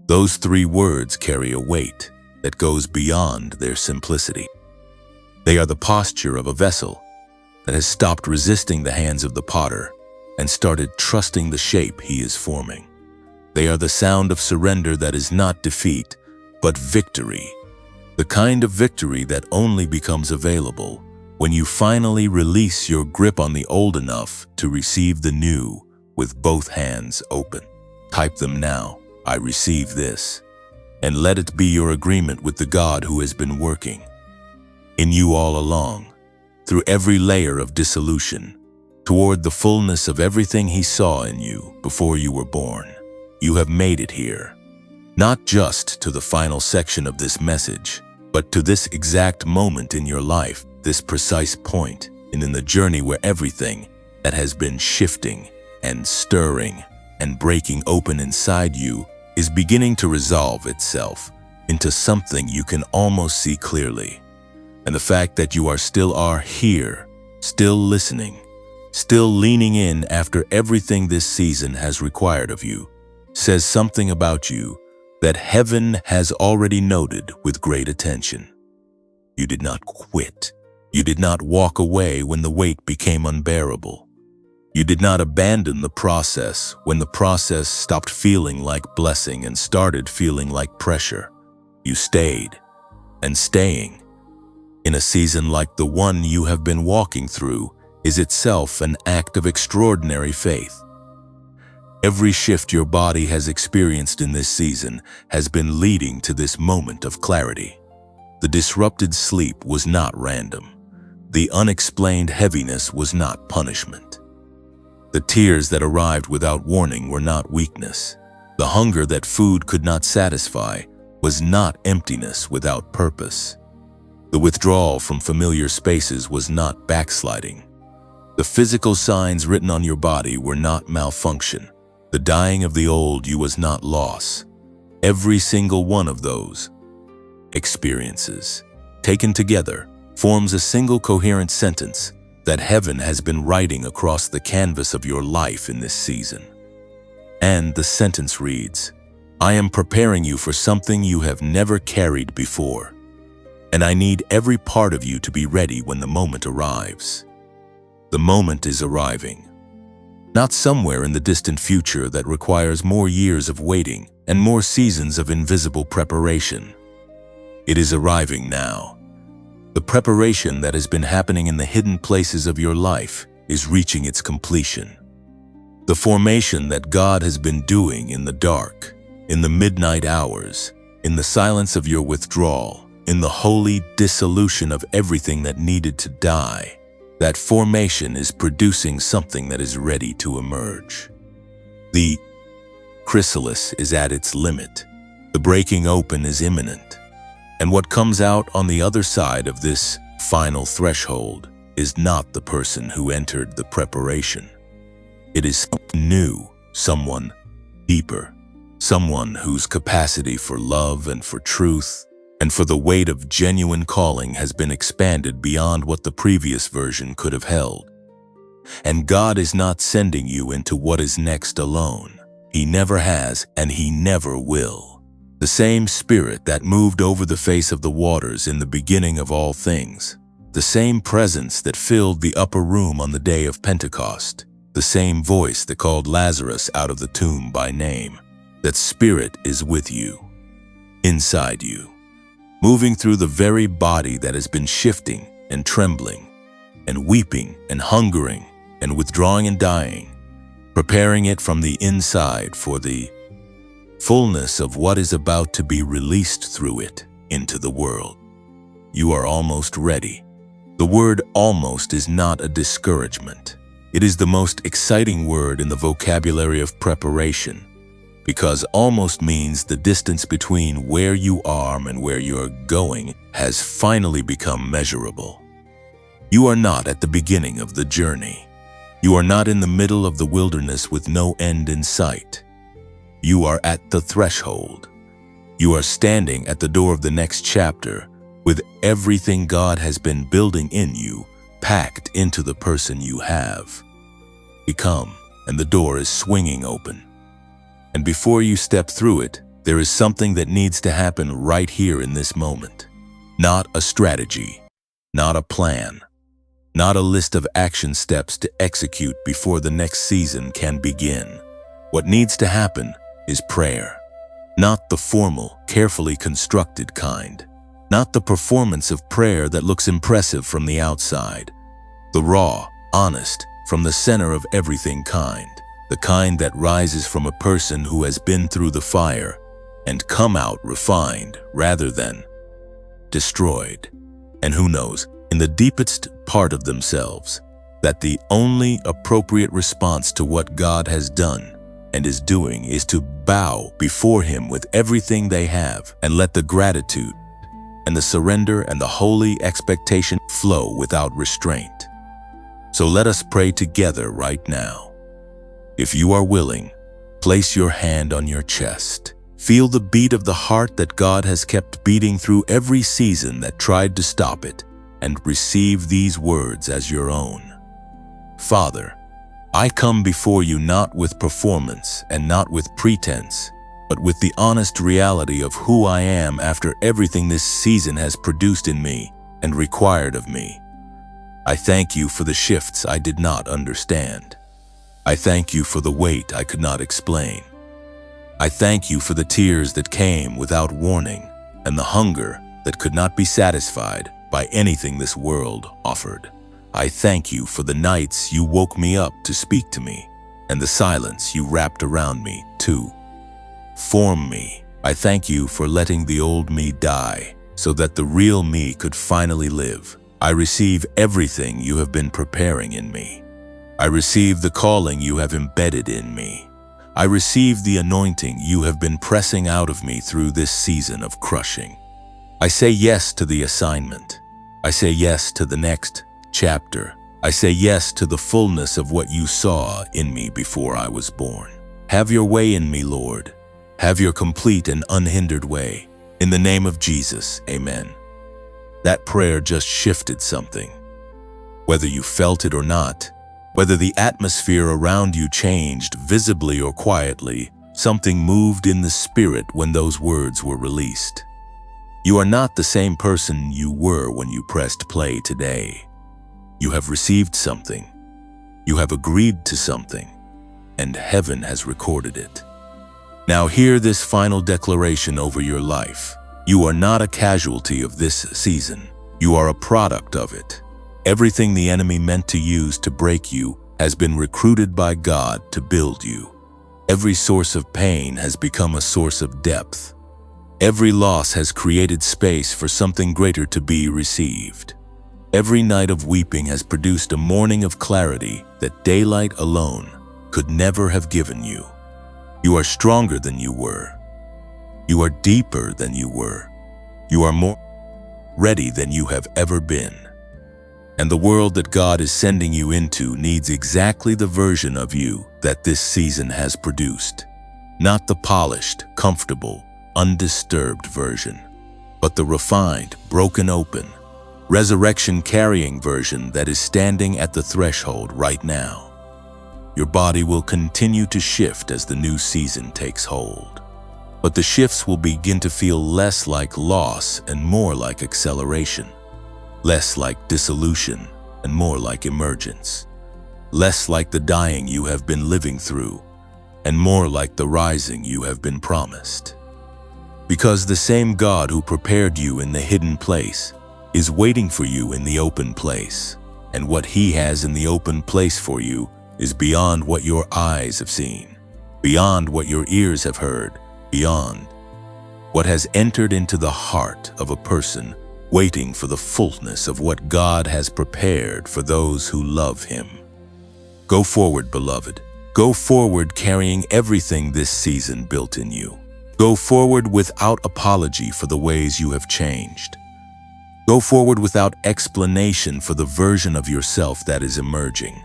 Those 3 words carry a weight that goes beyond their simplicity. They are the posture of a vessel that has stopped resisting the hands of the potter and started trusting the shape he is forming. They are the sound of surrender that is not defeat, but victory. The kind of victory that only becomes available when you finally release your grip on the old enough to receive the new with both hands open. Type them now. I receive this. And let it be your agreement with the God who has been working in you all along, through every layer of dissolution, toward the fullness of everything He saw in you before you were born. You have made it here, not just to the final section of this message, but to this exact moment in your life, this precise point, and in the journey where everything that has been shifting and stirring and breaking open inside you is beginning to resolve itself into something you can almost see clearly. And the fact that you still are here, still listening, still leaning in after everything this season has required of you, says something about you that heaven has already noted with great attention. You did not quit. You did not walk away when the weight became unbearable. You did not abandon the process when the process stopped feeling like blessing and started feeling like pressure. You stayed, and staying in a season like the one you have been walking through is itself an act of extraordinary faith. Every shift your body has experienced in this season has been leading to this moment of clarity. The disrupted sleep was not random. The unexplained heaviness was not punishment. The tears that arrived without warning were not weakness. The hunger that food could not satisfy was not emptiness without purpose. The withdrawal from familiar spaces was not backsliding. The physical signs written on your body were not malfunction. The dying of the old you was not loss. Every single one of those experiences, taken together, forms a single coherent sentence that heaven has been writing across the canvas of your life in this season. And the sentence reads, I am preparing you for something you have never carried before, and I need every part of you to be ready when the moment arrives. The moment is arriving. Not somewhere in the distant future that requires more years of waiting and more seasons of invisible preparation. It is arriving now. The preparation that has been happening in the hidden places of your life is reaching its completion. The formation that God has been doing in the dark, in the midnight hours, in the silence of your withdrawal, in the holy dissolution of everything that needed to die, that formation is producing something that is ready to emerge. The chrysalis is at its limit. The breaking open is imminent. And what comes out on the other side of this final threshold is not the person who entered the preparation. It is someone new, someone deeper, someone whose capacity for love and for truth and for the weight of genuine calling has been expanded beyond what the previous version could have held. And God is not sending you into what is next alone. He never has, and He never will. The same Spirit that moved over the face of the waters in the beginning of all things, the same presence that filled the upper room on the day of Pentecost, the same voice that called Lazarus out of the tomb by name, that Spirit is with you, inside you, moving through the very body that has been shifting and trembling and weeping and hungering and withdrawing and dying, preparing it from the inside for the fullness of what is about to be released through it into the world. You are almost ready. The word almost is not a discouragement. It is the most exciting word in the vocabulary of preparation, because almost means the distance between where you are and where you're going has finally become measurable. You are not at the beginning of the journey. You are not in the middle of the wilderness with no end in sight. You are at the threshold. You are standing at the door of the next chapter with everything God has been building in you packed into the person you have become, and the door is swinging open. And before you step through it, there is something that needs to happen right here in this moment. Not a strategy, not a plan, not a list of action steps to execute before the next season can begin. What needs to happen is prayer. Not the formal, carefully constructed kind. Not the performance of prayer that looks impressive from the outside. The raw, honest, from the center of everything kind. The kind that rises from a person who has been through the fire and come out refined rather than destroyed. And who knows, in the deepest part of themselves, that the only appropriate response to what God has done and is doing is to bow before Him with everything they have and let the gratitude and the surrender and the holy expectation flow without restraint. So let us pray together right now. If you are willing, place your hand on your chest. Feel the beat of the heart that God has kept beating through every season that tried to stop it, and receive these words as your own. Father, I come before you not with performance and not with pretense, but with the honest reality of who I am after everything this season has produced in me and required of me. I thank you for the shifts I did not understand. I thank you for the weight I could not explain. I thank you for the tears that came without warning and the hunger that could not be satisfied by anything this world offered. I thank you for the nights you woke me up to speak to me, and the silence you wrapped around me to form me. I thank you for letting the old me die so that the real me could finally live. I receive everything you have been preparing in me. I receive the calling you have embedded in me. I receive the anointing you have been pressing out of me through this season of crushing. I say yes to the assignment. I say yes to the next chapter. I say yes to the fullness of what you saw in me before I was born. Have your way in me, Lord. Have your complete and unhindered way. In the name of Jesus, amen. That prayer just shifted something. Whether you felt it or not, whether the atmosphere around you changed visibly or quietly, something moved in the spirit when those words were released. You are not the same person you were when you pressed play today. You have received something. You have agreed to something, and heaven has recorded it. Now hear this final declaration over your life. You are not a casualty of this season. You are a product of it. Everything the enemy meant to use to break you has been recruited by God to build you. Every source of pain has become a source of depth. Every loss has created space for something greater to be received. Every night of weeping has produced a morning of clarity that daylight alone could never have given you. You are stronger than you were. You are deeper than you were. You are more ready than you have ever been. And the world that God is sending you into needs exactly the version of you that this season has produced. Not the polished, comfortable, undisturbed version, but the refined, broken open, resurrection-carrying version that is standing at the threshold right now. Your body will continue to shift as the new season takes hold. But the shifts will begin to feel less like loss and more like acceleration. Less like dissolution and more like emergence. Less like the dying you have been living through and more like the rising you have been promised. Because the same God who prepared you in the hidden place is waiting for you in the open place. And what He has in the open place for you is beyond what your eyes have seen, beyond what your ears have heard, beyond what has entered into the heart of a person waiting for the fullness of what God has prepared for those who love Him. Go forward, beloved. Go forward carrying everything this season built in you. Go forward without apology for the ways you have changed. Go forward without explanation for the version of yourself that is emerging.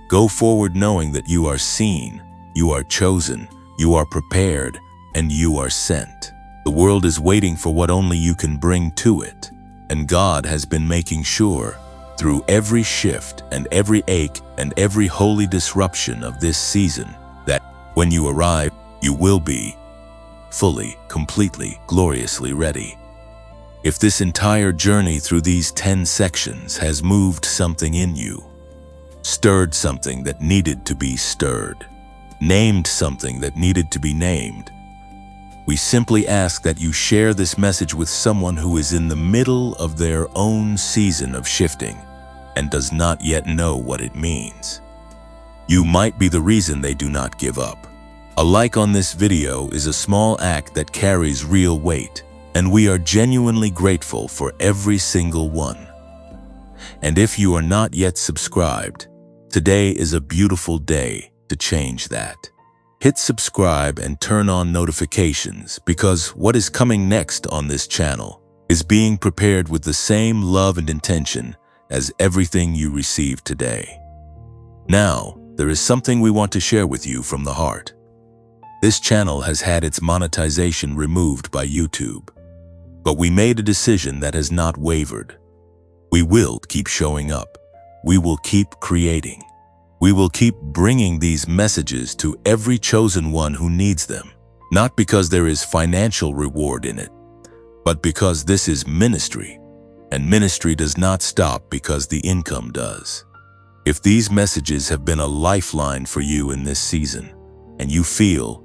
Go forward knowing that you are seen, you are chosen, you are prepared, and you are sent. The world is waiting for what only you can bring to it. And God has been making sure, through every shift and every ache and every holy disruption of this season, that when you arrive, you will be fully, completely, gloriously ready. If this entire journey through these 10 sections has moved something in you, stirred something that needed to be stirred, named something that needed to be named, we simply ask that you share this message with someone who is in the middle of their own season of shifting and does not yet know what it means. You might be the reason they do not give up. A like on this video is a small act that carries real weight, and we are genuinely grateful for every single one. And if you are not yet subscribed, today is a beautiful day to change that. Hit subscribe and turn on notifications because what is coming next on this channel is being prepared with the same love and intention as everything you received today. Now, there is something we want to share with you from the heart. This channel has had its monetization removed by YouTube, but we made a decision that has not wavered. We will keep showing up. We will keep creating. We will keep bringing these messages to every chosen one who needs them, not because there is financial reward in it, but because this is ministry, and ministry does not stop because the income does. If these messages have been a lifeline for you in this season, and you feel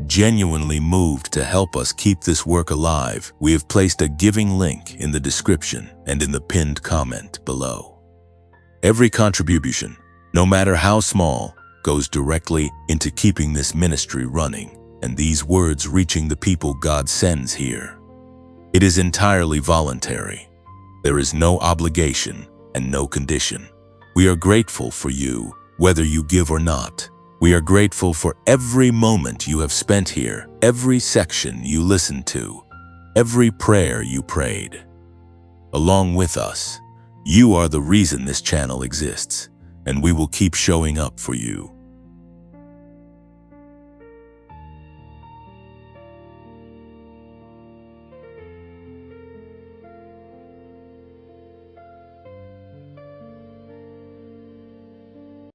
genuinely moved to help us keep this work alive, we have placed a giving link in the description and in the pinned comment below. Every contribution, no matter how small, goes directly into keeping this ministry running and these words reaching the people God sends here. It is entirely voluntary. There is no obligation and no condition. We are grateful for you, whether you give or not. We are grateful for every moment you have spent here, every section you listened to, every prayer you prayed. Along with us, you are the reason this channel exists, and we will keep showing up for you.